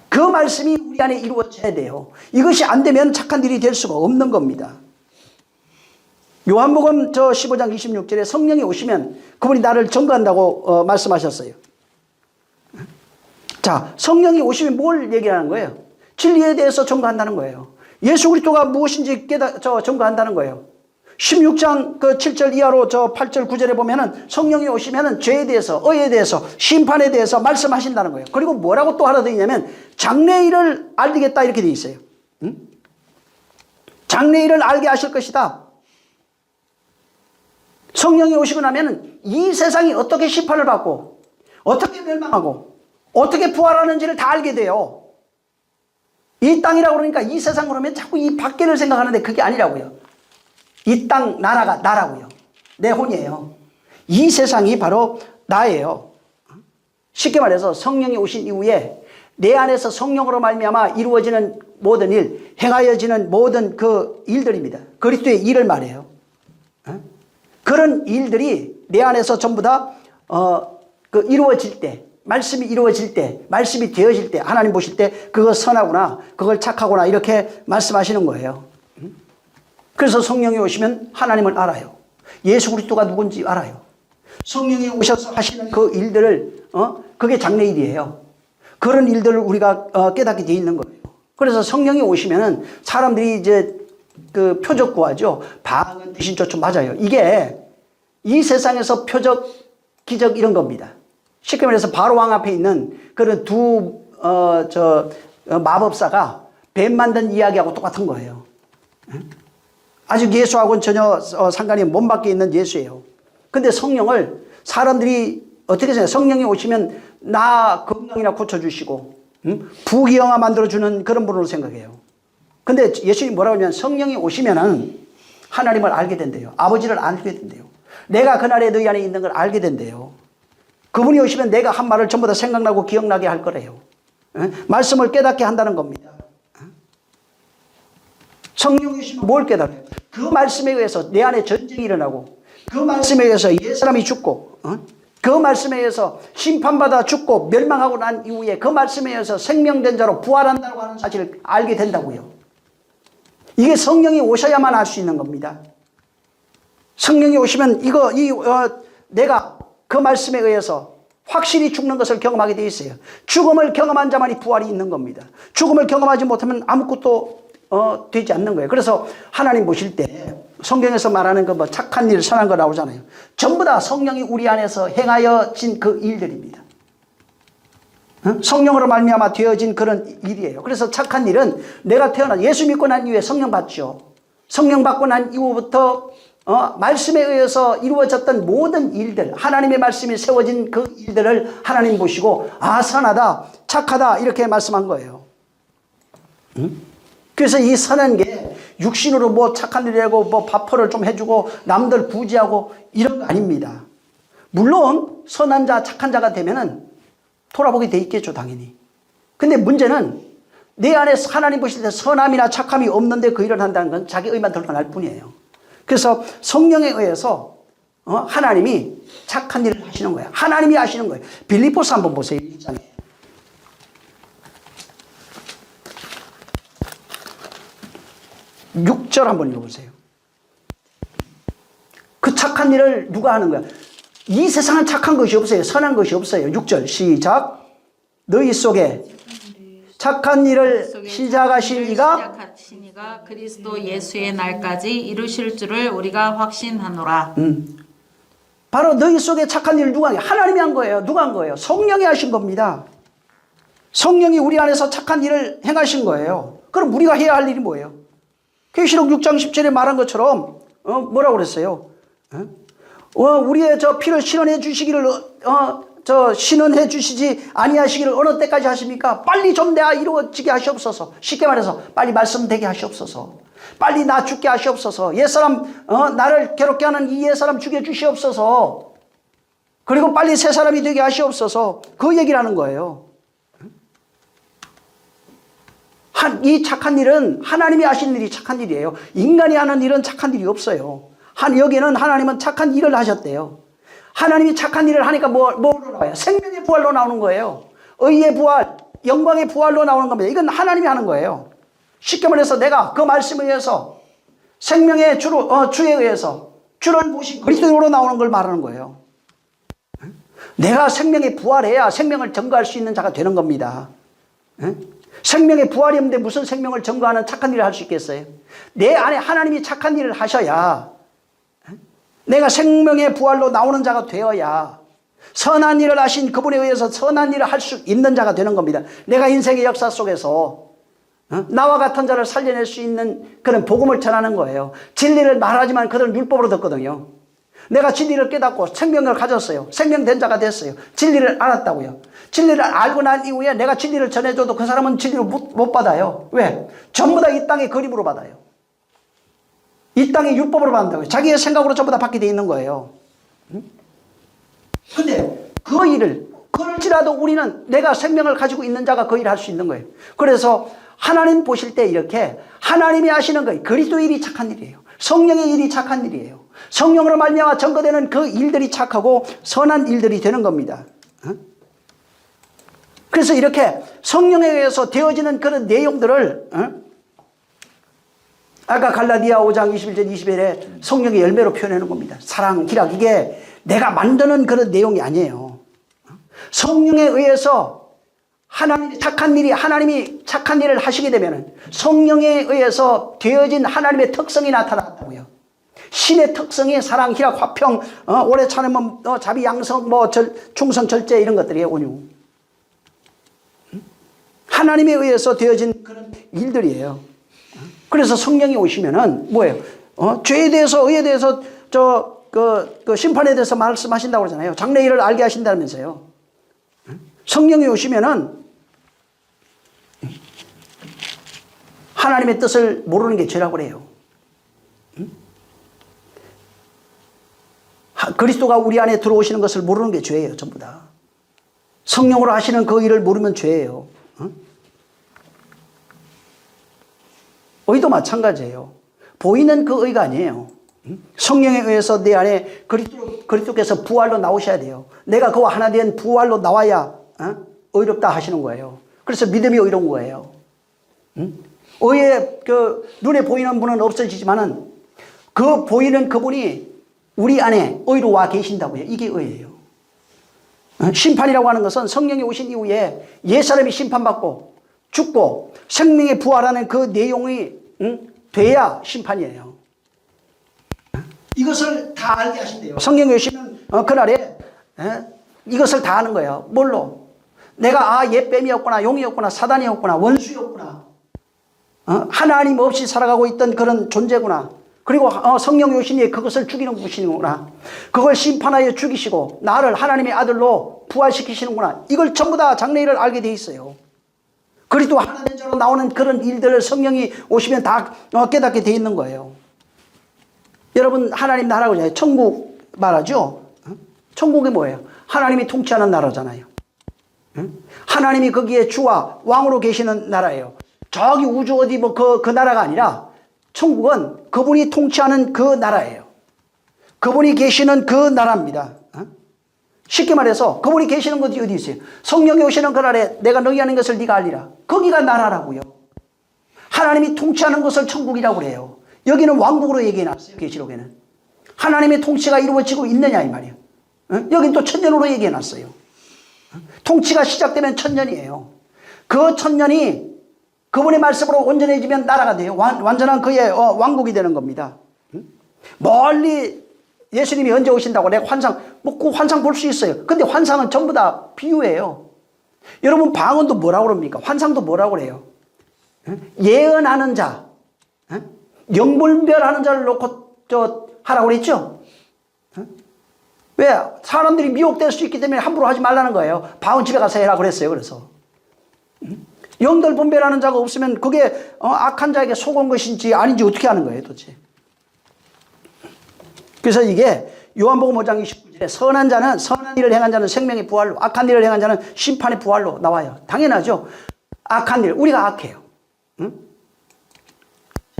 그 말씀이 우리 안에 이루어져야 돼요. 이것이 안 되면 착한 일이 될 수가 없는 겁니다. 요한복음 15장 26절에 성령이 오시면 그분이 나를 증거한다고 말씀하셨어요. 자, 성령이 오시면 뭘 얘기하는 거예요? 진리에 대해서 증거한다는 거예요. 예수 그리스도가 무엇인지 증거한다는 거예요. 16장 그 7절 이하로 8절 9절에 보면은 성령이 오시면은 죄에 대해서, 의에 대해서, 심판에 대해서 말씀하신다는 거예요. 그리고 뭐라고 또 하나 더 있냐면 장래일을 알리겠다 이렇게 돼 있어요. 장래일을 알게 하실 것이다. 성령이 오시고 나면은 이 세상이 어떻게 심판을 받고 어떻게 멸망하고 어떻게 부활하는지를 다 알게 돼요. 이 땅이라고 그러니까 이 세상 그러면 자꾸 이 밖에를 생각하는데 그게 아니라고요. 이 땅 나라가 나라고요. 내 혼이에요. 이 세상이 바로 나예요. 쉽게 말해서 성령이 오신 이후에 내 안에서 성령으로 말미암아 이루어지는 모든 일, 행하여지는 모든 그 일들입니다. 그리스도의 일을 말해요. 그런 일들이 내 안에서 전부 다 이루어질 때, 말씀이 이루어질 때, 말씀이 되어질 때, 하나님 보실 때 그거 선하구나, 그걸 착하구나 이렇게 말씀하시는 거예요. 그래서 성령이 오시면 하나님을 알아요. 예수 그리스도가 누군지 알아요. 성령이 오셔서 하시는 그 일들을 그게 장래일이에요. 그런 일들을 우리가 깨닫게 되어 있는 거예요. 그래서 성령이 오시면은 사람들이 이제 그 표적 구하죠. 방언 귀신 쫓아 맞아요. 이게 이 세상에서 표적, 기적 이런 겁니다. 쉽게 말해서 바로 왕 앞에 있는 그런 두 마법사가 뱀 만든 이야기하고 똑같은 거예요. 아직 예수하고는 전혀 상관이 몸 밖에 있는 예수예요. 근데 성령을 사람들이 어떻게 생각해요? 성령이 오시면 나 건강이나 고쳐주시고 부귀영화 만들어주는 그런 분으로 생각해요. 근데 예수님이 뭐라고 하냐면 성령이 오시면은 하나님을 알게 된대요. 아버지를 알게 된대요. 내가 그날에 너희 안에 있는 걸 알게 된대요. 그분이 오시면 내가 한 말을 전부 다 생각나고 기억나게 할 거래요. 말씀을 깨닫게 한다는 겁니다. 성령이 오시면 뭘 깨달아요? 그 말씀에 의해서 내 안에 전쟁이 일어나고 그 말씀에 의해서 옛사람이 죽고 그 말씀에 의해서 심판받아 죽고 멸망하고 난 이후에 그 말씀에 의해서 생명된 자로 부활한다고 하는 사실을 알게 된다고요. 이게 성령이 오셔야만 알 수 있는 겁니다. 성령이 오시면 내가 그 말씀에 의해서 확실히 죽는 것을 경험하게 되어 있어요. 죽음을 경험한 자만이 부활이 있는 겁니다. 죽음을 경험하지 못하면 아무것도 되지 않는 거예요. 그래서 하나님 보실 때 성경에서 말하는 그 착한 일, 선한 거 나오잖아요. 전부 다 성령이 우리 안에서 행하여진 그 일들입니다. 성령으로 말미암아 되어진 그런 일이에요. 그래서 착한 일은 내가 태어나 예수 믿고 난 이후에 성령 받죠. 성령 받고 난 이후부터 말씀에 의해서 이루어졌던 모든 일들, 하나님의 말씀이 세워진 그 일들을 하나님 보시고 선하다, 착하다 이렇게 말씀한 거예요. 그래서 이 선한 게 육신으로 뭐 착한 일이라고 뭐 밥벌을 좀 해주고 남들 부지하고 이런 거 아닙니다. 물론 선한 자, 착한 자가 되면은 돌아보게 돼 있겠죠, 당연히. 근데 문제는 내 안에 하나님 보실 때 선함이나 착함이 없는데 그 일을 한다는 건 자기 의만 드러날 뿐이에요. 그래서 성령에 의해서 하나님이 착한 일을 하시는 거예요. 하나님이 하시는 거예요. 빌립보서 한번 보세요. 1장에. 6절 한번 읽어보세요. 그 착한 일을 누가 하는 거야? 이 세상은 착한 것이 없어요. 선한 것이 없어요. 6절 시작. 너희 속에 착한 일을 시작하신 이가 그리스도 예수의 날까지 이루실 줄을 우리가 확신하노라. 바로 너희 속에 착한 일을 누가 한 거예요? 하나님이 한 거예요. 누가 한 거예요? 성령이 하신 겁니다. 성령이 우리 안에서 착한 일을 행하신 거예요. 그럼 우리가 해야 할 일이 뭐예요? 계시록 6장 10절에 말한 것처럼 뭐라고 그랬어요? 우리의 저 피를 신원해 주시기를 신원해 주시지 아니하시기를 어느 때까지 하십니까? 빨리 좀 내가 이루어지게 하시옵소서. 쉽게 말해서 빨리 말씀되게 하시옵소서. 빨리 나 죽게 하시옵소서. 옛사람 나를 괴롭게 하는 이 옛사람 죽여 주시옵소서. 그리고 빨리 새 사람이 되게 하시옵소서. 그 얘기를 하는 거예요. 이 착한 일은 하나님이 하시는 일이 착한 일이에요. 인간이 하는 일은 착한 일이 없어요. 여기는 하나님은 착한 일을 하셨대요. 하나님이 착한 일을 하니까 뭐로 나와요? 생명의 부활로 나오는 거예요. 의의 부활, 영광의 부활로 나오는 겁니다. 이건 하나님이 하는 거예요. 쉽게 말해서 내가 그 말씀에 의해서 생명의 주에 의해서 주를 모신 그리스도로 나오는 걸 말하는 거예요. 내가 생명의 부활해야 생명을 증거할 수 있는 자가 되는 겁니다. 생명의 부활이 없는데 무슨 생명을 증거하는 착한 일을 할 수 있겠어요? 내 안에 하나님이 착한 일을 하셔야 내가 생명의 부활로 나오는 자가 되어야 선한 일을 하신 그분에 의해서 선한 일을 할 수 있는 자가 되는 겁니다. 내가 인생의 역사 속에서 나와 같은 자를 살려낼 수 있는 그런 복음을 전하는 거예요. 진리를 말하지만 그들은 율법으로 듣거든요. 내가 진리를 깨닫고 생명을 가졌어요. 생명된 자가 됐어요. 진리를 알았다고요. 진리를 알고 난 이후에 내가 진리를 전해줘도 그 사람은 진리를 못 받아요. 왜? 전부 다 이 땅의 그림으로 받아요. 이 땅의 율법으로 받는다고요. 자기의 생각으로 전부 다 받게 돼 있는 거예요. 근데 그 일을 그럴지라도 우리는 내가 생명을 가지고 있는 자가 그 일을 할 수 있는 거예요. 그래서 하나님 보실 때 이렇게 하나님이 하시는 거예요. 그리스도의 일이 착한 일이에요. 성령의 일이 착한 일이에요. 성령으로 말미암아 증거되는 그 일들이 착하고 선한 일들이 되는 겁니다. 그래서 이렇게 성령에 의해서 되어지는 그런 내용들을 아까 갈라디아 5장 21절 20절에 성령의 열매로 표현하는 겁니다. 사랑, 희락, 이게 내가 만드는 그런 내용이 아니에요. 성령에 의해서 하나님이 착한 일을 하시게 되면 성령에 의해서 되어진 하나님의 특성이 나타났다고요. 신의 특성이 사랑, 희락, 화평, 오래 참으면 자비, 양성, 충성, 절제 이런 것들이에요. 온유. 하나님에 의해서 되어진 그런 일들이에요. 그래서 성령이 오시면은 뭐예요? 죄에 대해서, 의에 대해서, 그 심판에 대해서 말씀하신다고 그러잖아요. 장래일을 알게 하신다면서요. 성령이 오시면은 하나님의 뜻을 모르는 게 죄라고 그래요. 그리스도가 우리 안에 들어오시는 것을 모르는 게 죄예요. 전부 다. 성령으로 하시는 그 일을 모르면 죄예요. 의도 마찬가지예요. 보이는 그 의가 아니에요. 성령에 의해서 내 안에 그리스도께서 부활로 나오셔야 돼요. 내가 그와 하나 된 부활로 나와야 의롭다 하시는 거예요. 그래서 믿음이 의로운 거예요. 의에 눈에 보이는 분은 없어지지만은 그 보이는 그분이 우리 안에 의로 와 계신다고요. 이게 의예요. 심판이라고 하는 것은 성령이 오신 이후에 옛사람이 심판받고 죽고 생명에 부활하는 그 내용이 돼야 심판이에요. 이것을 다 알게 하신대요. 성령이 오시는 그날에 이것을 다 하는 거예요. 뭘로? 내가 옛뱀이었구나, 용이었구나, 사단이었구나, 원수였구나. 하나님 없이 살아가고 있던 그런 존재구나. 그리고 성령 요신이 그것을 죽이는 분이구나. 그걸 심판하여 죽이시고 나를 하나님의 아들로 부활시키시는구나. 이걸 전부 다 장래일을 알게 돼 있어요. 그리스도 하나님 자로 나오는 그런 일들을 성령이 오시면 다 깨닫게 돼 있는 거예요. 여러분, 하나님 나라고 하잖아요. 천국 말하죠. 천국이 뭐예요? 하나님이 통치하는 나라잖아요. 하나님이 거기에 주와 왕으로 계시는 나라예요. 저기 우주 어디 그 나라가 아니라 천국은 그분이 통치하는 그 나라예요. 그분이 계시는 그 나라입니다. 쉽게 말해서 그분이 계시는 곳이 어디 있어요? 성령이 오시는 그날에 내가 너희 하는 것을 네가 알리라. 거기가 나라라고요. 하나님이 통치하는 것을 천국이라고 그래요. 여기는 왕국으로 얘기해놨어요. 계시록에는. 하나님의 통치가 이루어지고 있느냐 이 말이에요. 여긴 또 천년으로 얘기해놨어요. 통치가 시작되면 천년이에요. 그 천년이 그분의 말씀으로 온전해지면 나라가 돼요. 완전한 그의 왕국이 되는 겁니다. 멀리 예수님이 언제 오신다고 내가 그 환상 볼 수 있어요. 근데 환상은 전부 다 비유예요. 여러분, 방언도 뭐라고 그럽니까? 환상도 뭐라고 그래요? 예언하는 자, 영불별하는 자를 놓고 하라고 그랬죠? 왜? 사람들이 미혹될 수 있기 때문에 함부로 하지 말라는 거예요. 방언 집에 가서 해라 그랬어요. 그래서. 영들 분별하는 자가 없으면 그게 악한 자에게 속은 것인지 아닌지 어떻게 하는 거예요, 도대체. 그래서 이게 요한복음 5장 29절에 선한 일을 행한 자는 생명의 부활로, 악한 일을 행한 자는 심판의 부활로 나와요. 당연하죠. 악한 일, 우리가 악해요.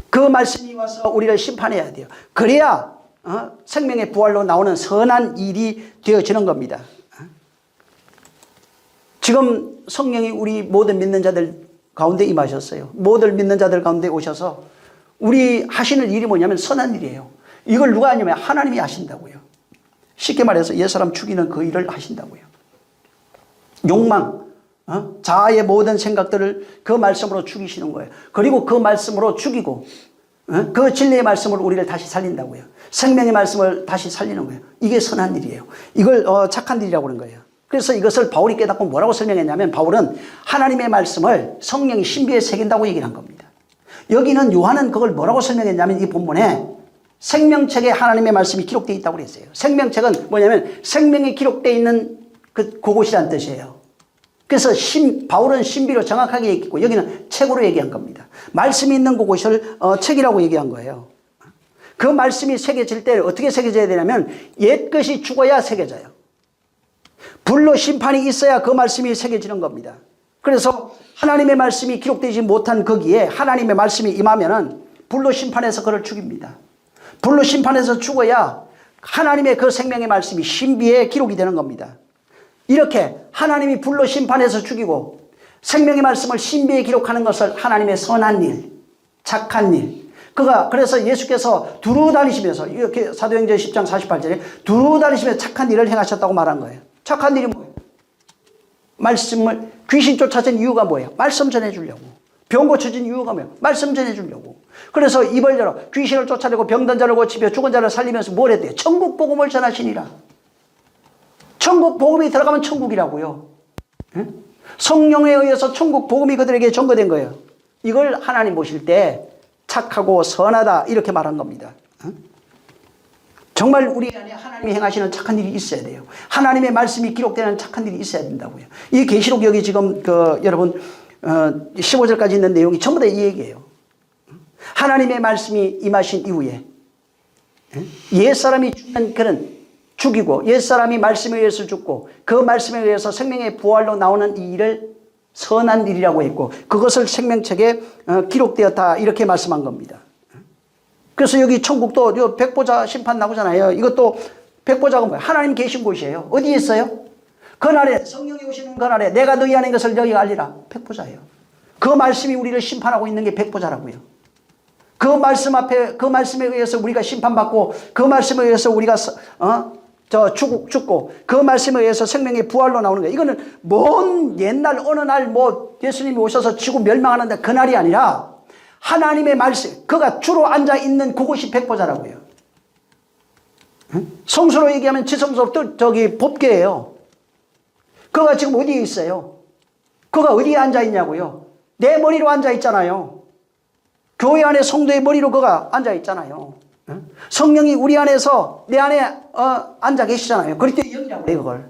그 말씀이 와서 우리를 심판해야 돼요. 그래야 생명의 부활로 나오는 선한 일이 되어지는 겁니다. 지금 성령이 우리 모든 믿는 자들 가운데 임하셨어요. 모든 믿는 자들 가운데 오셔서 우리 하시는 일이 뭐냐면 선한 일이에요. 이걸 누가 하냐면 하나님이 하신다고요. 쉽게 말해서 옛사람 죽이는 그 일을 하신다고요. 욕망, 자아의 모든 생각들을 그 말씀으로 죽이시는 거예요. 그리고 그 말씀으로 죽이고 그 진리의 말씀을 우리를 다시 살린다고요. 생명의 말씀을 다시 살리는 거예요. 이게 선한 일이에요. 이걸 착한 일이라고 하는 거예요. 그래서 이것을 바울이 깨닫고 뭐라고 설명했냐면 바울은 하나님의 말씀을 성령이 신비에 새긴다고 얘기를 한 겁니다. 여기는 요한은 그걸 뭐라고 설명했냐면 이 본문에 생명책에 하나님의 말씀이 기록되어 있다고 그랬어요. 생명책은 뭐냐면 생명이 기록되어 있는 그곳이란 뜻이에요. 그래서 바울은 신비로 정확하게 얘기했고 여기는 책으로 얘기한 겁니다. 말씀이 있는 그곳을 책이라고 얘기한 거예요. 그 말씀이 새겨질 때 어떻게 새겨져야 되냐면 옛것이 죽어야 새겨져요. 불로 심판이 있어야 그 말씀이 새겨지는 겁니다. 그래서 하나님의 말씀이 기록되지 못한 거기에 하나님의 말씀이 임하면은 불로 심판해서 그를 죽입니다. 불로 심판해서 죽어야 하나님의 그 생명의 말씀이 신비에 기록이 되는 겁니다. 이렇게 하나님이 불로 심판해서 죽이고 생명의 말씀을 신비에 기록하는 것을 하나님의 선한 일, 착한 일. 그래서 예수께서 두루 다니시면서 이렇게 사도행전 10장 48절에 두루 다니시면서 착한 일을 행하셨다고 말한 거예요. 착한 일이 뭐예요? 말씀을 귀신 쫓아진 이유가 뭐예요? 말씀 전해주려고. 병 고쳐진 이유가 뭐예요? 말씀 전해주려고. 그래서 입을 열어 귀신을 쫓아내고 병든 자를 고치며 죽은 자를 살리면서 뭘 했대요? 천국 복음을 전하시니라. 천국 복음이 들어가면 천국이라고요. 성령에 의해서 천국 복음이 그들에게 전거된 거예요. 이걸 하나님 보실 때 착하고 선하다 이렇게 말한 겁니다. 정말 우리 안에 하나님이 행하시는 착한 일이 있어야 돼요. 하나님의 말씀이 기록되는 착한 일이 있어야 된다고요. 이 계시록 여기 지금 여러분 15절까지 있는 내용이 전부 다 이 얘기예요. 하나님의 말씀이 임하신 이후에 옛사람이 죽이고 옛사람이 말씀에 의해서 죽고 그 말씀에 의해서 생명의 부활로 나오는 이 일을 선한 일이라고 했고 그것을 생명책에 기록되었다 이렇게 말씀한 겁니다. 그래서 여기 천국도 백보자 심판 나오잖아요. 이것도 백보자가 뭐예요? 하나님 계신 곳이에요. 어디에 있어요? 그날에 성령이 오시는 그날에 내가 너희 안에 것을 너희가 알리라. 백보자예요. 그 말씀이 우리를 심판하고 있는 게 백보자라고요. 그 말씀 앞에 그 말씀에 의해서 우리가 심판받고 그 말씀에 의해서 우리가 죽고 그 말씀에 의해서 생명의 부활로 나오는 거예요. 이거는 먼 옛날 어느 날 예수님이 오셔서 지구 멸망하는데 그날이 아니라 하나님의 말씀, 그가 주로 앉아 있는 그곳이 백보자라고요. 성수로 얘기하면 지성소 법궤예요. 그가 지금 어디에 있어요? 그가 어디에 앉아 있냐고요? 내 머리로 앉아 있잖아요. 교회 안에 성도의 머리로 그가 앉아 있잖아요. 성령이 우리 안에서 내 안에 앉아 계시잖아요. 그리스도의 영이라고 해요, 그걸.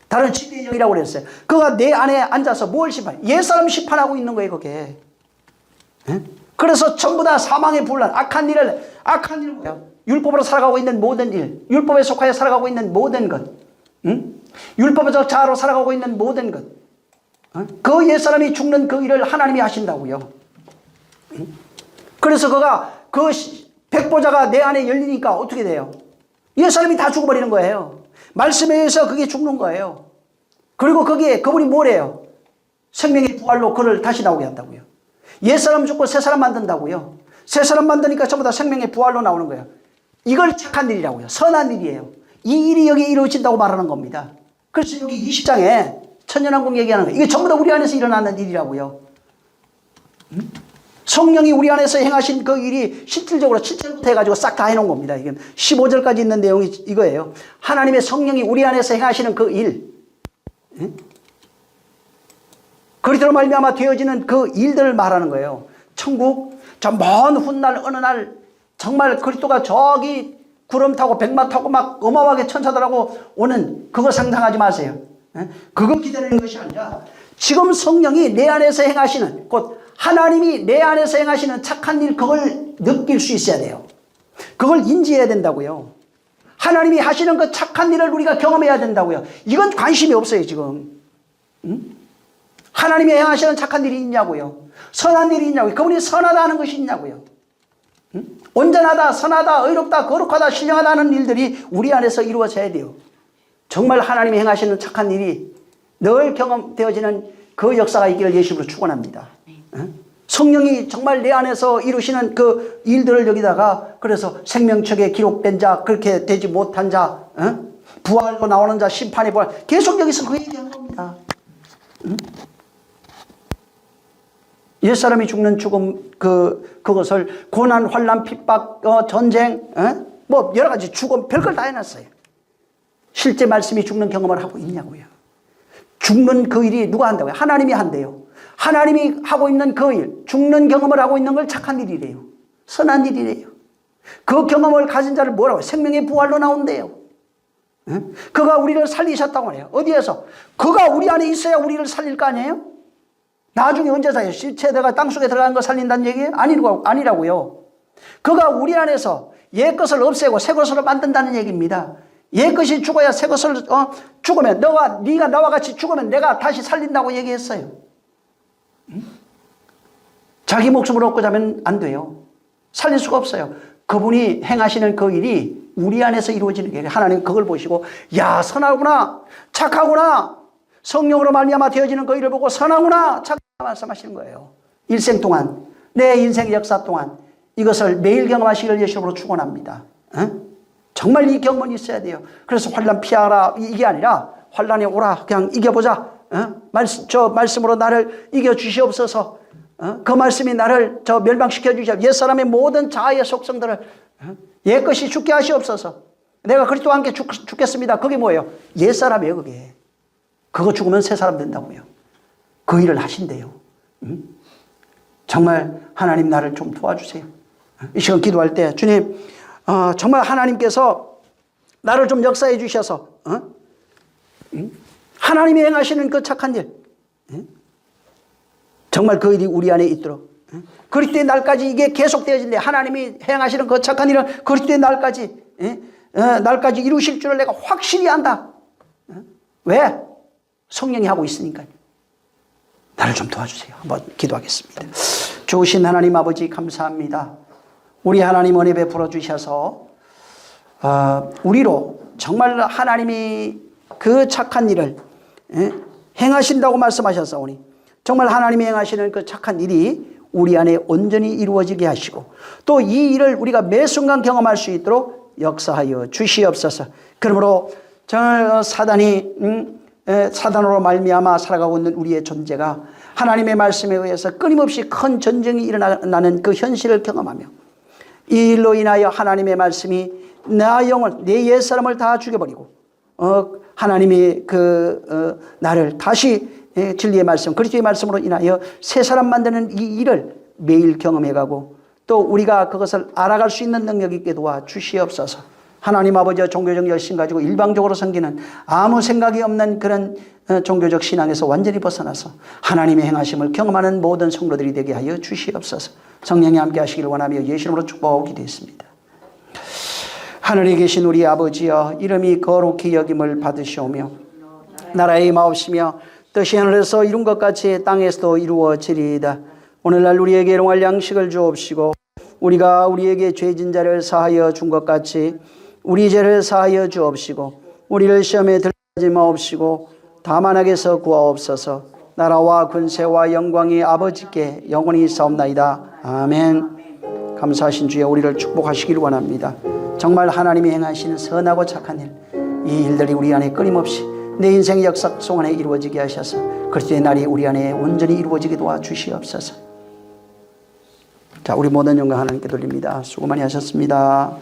다른 지대의 영이라고 그랬어요. 그가 내 안에 앉아서 뭘 심판해? 옛사람 심판하고 있는 거예요, 그게. 그래서 전부 다 사망의 분란, 악한 일은 뭐야? 율법으로 살아가고 있는 모든 일, 율법에 속하여 살아가고 있는 모든 것, 율법에서 자아로 살아가고 있는 모든 것, 그 옛사람이 죽는 그 일을 하나님이 하신다고요. 그래서 그가 그 백보자가 내 안에 열리니까 어떻게 돼요? 옛사람이 다 죽어버리는 거예요. 말씀에 의해서 그게 죽는 거예요. 그리고 거기에 그분이 뭐래요? 생명의 부활로 그를 다시 나오게 한다고요. 옛사람 죽고 새사람 만든다고요. 새사람 만드니까 전부 다 생명의 부활로 나오는 거예요. 이걸 착한 일이라고요. 선한 일이에요. 이 일이 여기 이루어진다고 말하는 겁니다. 그래서 여기 20장에 천년왕국 얘기하는 거예요. 이게 전부 다 우리 안에서 일어나는 일이라고요. 성령이 우리 안에서 행하신 그 일이 실질적으로 7절부터 해가지고 싹 다 해놓은 겁니다. 이게 15절까지 있는 내용이 이거예요. 하나님의 성령이 우리 안에서 행하시는 그 일, 그리스도로 말미암아 되어지는 그 일들을 말하는 거예요. 천국 저 먼 훗날 어느 날 정말 그리스도가 저기 구름 타고 백마 타고 막 어마어마하게 천사들하고 오는 그거 상상하지 마세요. 그거 기다리는 것이 아니라 지금 성령이 내 안에서 행하시는, 곧 하나님이 내 안에서 행하시는 착한 일, 그걸 느낄 수 있어야 돼요. 그걸 인지해야 된다고요. 하나님이 하시는 그 착한 일을 우리가 경험해야 된다고요. 이건 관심이 없어요, 지금. 하나님이 행하시는 착한 일이 있냐고요. 선한 일이 있냐고요. 그분이 선하다 하는 것이 있냐고요. 온전하다, 선하다, 의롭다, 거룩하다, 신령하다 하는 일들이 우리 안에서 이루어져야 돼요. 정말 하나님이 행하시는 착한 일이 늘 경험되어지는 그 역사가 있기를 예수님으로 축원합니다. 성령이 정말 내 안에서 이루시는 그 일들을 여기다가, 그래서 생명책에 기록된 자, 그렇게 되지 못한 자, 부활로 나오는 자, 심판의 부활, 계속 여기서 그 얘기하는 겁니다. 옛사람이 죽는 죽음, 그것을 고난, 환난, 핍박, 전쟁, 뭐 여러 가지 죽음, 별걸 다 해놨어요. 실제 말씀이 죽는 경험을 하고 있냐고요. 죽는 그 일이 누가 한다고요? 하나님이 한대요. 하나님이 하고 있는 그 일, 죽는 경험을 하고 있는 걸 착한 일이래요. 선한 일이래요. 그 경험을 가진 자를 뭐라고 해요? 생명의 부활로 나온대요. 그가 우리를 살리셨다고 해요. 어디에서? 그가 우리 안에 있어야 우리를 살릴 거 아니에요? 나중에 언제 살려요? 시체가 땅속에 들어간 거 살린다는 얘기예요? 아니라고요. 그가 우리 안에서 옛 것을 없애고 새 것으로 만든다는 얘기입니다. 옛 것이 죽어야 새 것을 죽으면 네가 나와 같이 죽으면 내가 다시 살린다고 얘기했어요. 자기 목숨을 얻고 자면 안 돼요. 살릴 수가 없어요. 그분이 행하시는 그 일이 우리 안에서 이루어지는 게, 하나님 그걸 보시고 야, 선하구나, 착하구나, 성령으로 말미암아 되어지는 그 일을 보고 선하구나, 착하구나 말씀하시는 거예요. 일생 동안, 내 인생 역사 동안 이것을 매일 경험하시기를 예수님으로 축원합니다. 정말 이 경험이 있어야 돼요. 그래서 환난 피하라 이게 아니라 환난에 오라, 그냥 이겨보자. 저 말씀으로 나를 이겨주시옵소서. 그 말씀이 나를 멸망시켜 주시옵소서. 옛사람의 모든 자아의 속성들을 옛것이 죽게 하시옵소서. 내가 그리스도와 함께 죽겠습니다. 그게 뭐예요? 옛사람이에요, 그게. 그거 죽으면 새 사람 된다고요. 그 일을 하신대요. 정말 하나님 나를 좀 도와주세요. 이 시간 기도할 때 주님, 정말 하나님께서 나를 좀 역사해 주셔서 하나님이 행하시는 그 착한 일, 정말 그 일이 우리 안에 있도록, 그리스도의 날까지 이게 계속되어진대. 하나님이 행하시는 그 착한 일은 그리스도의 날까지 이루실 줄을 내가 확실히 안다. 왜? 성령이 하고 있으니까요. 나를 좀 도와주세요. 한번 기도하겠습니다. 좋으신 하나님 아버지 감사합니다. 우리 하나님 은혜 베풀어 주셔서 우리로 정말 하나님이 그 착한 일을 행하신다고 말씀하셨사오니 정말 하나님이 행하시는 그 착한 일이 우리 안에 온전히 이루어지게 하시고 또 이 일을 우리가 매 순간 경험할 수 있도록 역사하여 주시옵소서. 그러므로 정말 사단으로 말미암아 살아가고 있는 우리의 존재가 하나님의 말씀에 의해서 끊임없이 큰 전쟁이 일어나는 그 현실을 경험하며 이 일로 인하여 하나님의 말씀이 나 영을, 내 옛사람을 다 죽여버리고 하나님이 나를 다시 진리의 말씀, 그리스도의 말씀으로 인하여 새 사람 만드는 이 일을 매일 경험해가고 또 우리가 그것을 알아갈 수 있는 능력 있게 도와 주시옵소서. 하나님 아버지와 종교적 열심 가지고 일방적으로 섬기는 아무 생각이 없는 그런 종교적 신앙에서 완전히 벗어나서 하나님의 행하심을 경험하는 모든 성도들이 되게 하여 주시옵소서. 성령이 함께 하시기를 원하며 예수 이름으로 축복하고 기도했습니다. 하늘에 계신 우리 아버지여, 이름이 거룩히 여김을 받으시오며 나라의 임하옵시며 뜻이 하늘에서 이룬 것 같이 땅에서도 이루어지리이다. 오늘날 우리에게 일용할 양식을 주옵시고 우리가 우리에게 죄진 자를 사하여 준 것 같이 우리 죄를 사하여 주옵시고 우리를 시험에 들지 마옵시고 다만 악에서 구하옵소서. 나라와 권세와 영광이 아버지께 영원히 사옵나이다. 아멘. 감사하신 주여, 우리를 축복하시길 원합니다. 정말 하나님이 행하시는 선하고 착한 일, 이 일들이 우리 안에 끊임없이 내 인생의 역사 속안에 이루어지게 하셔서 그리스도의 날이 우리 안에 온전히 이루어지게 도와주시옵소서. 자, 우리 모든 영광 하나님께 돌립니다. 수고 많이 하셨습니다.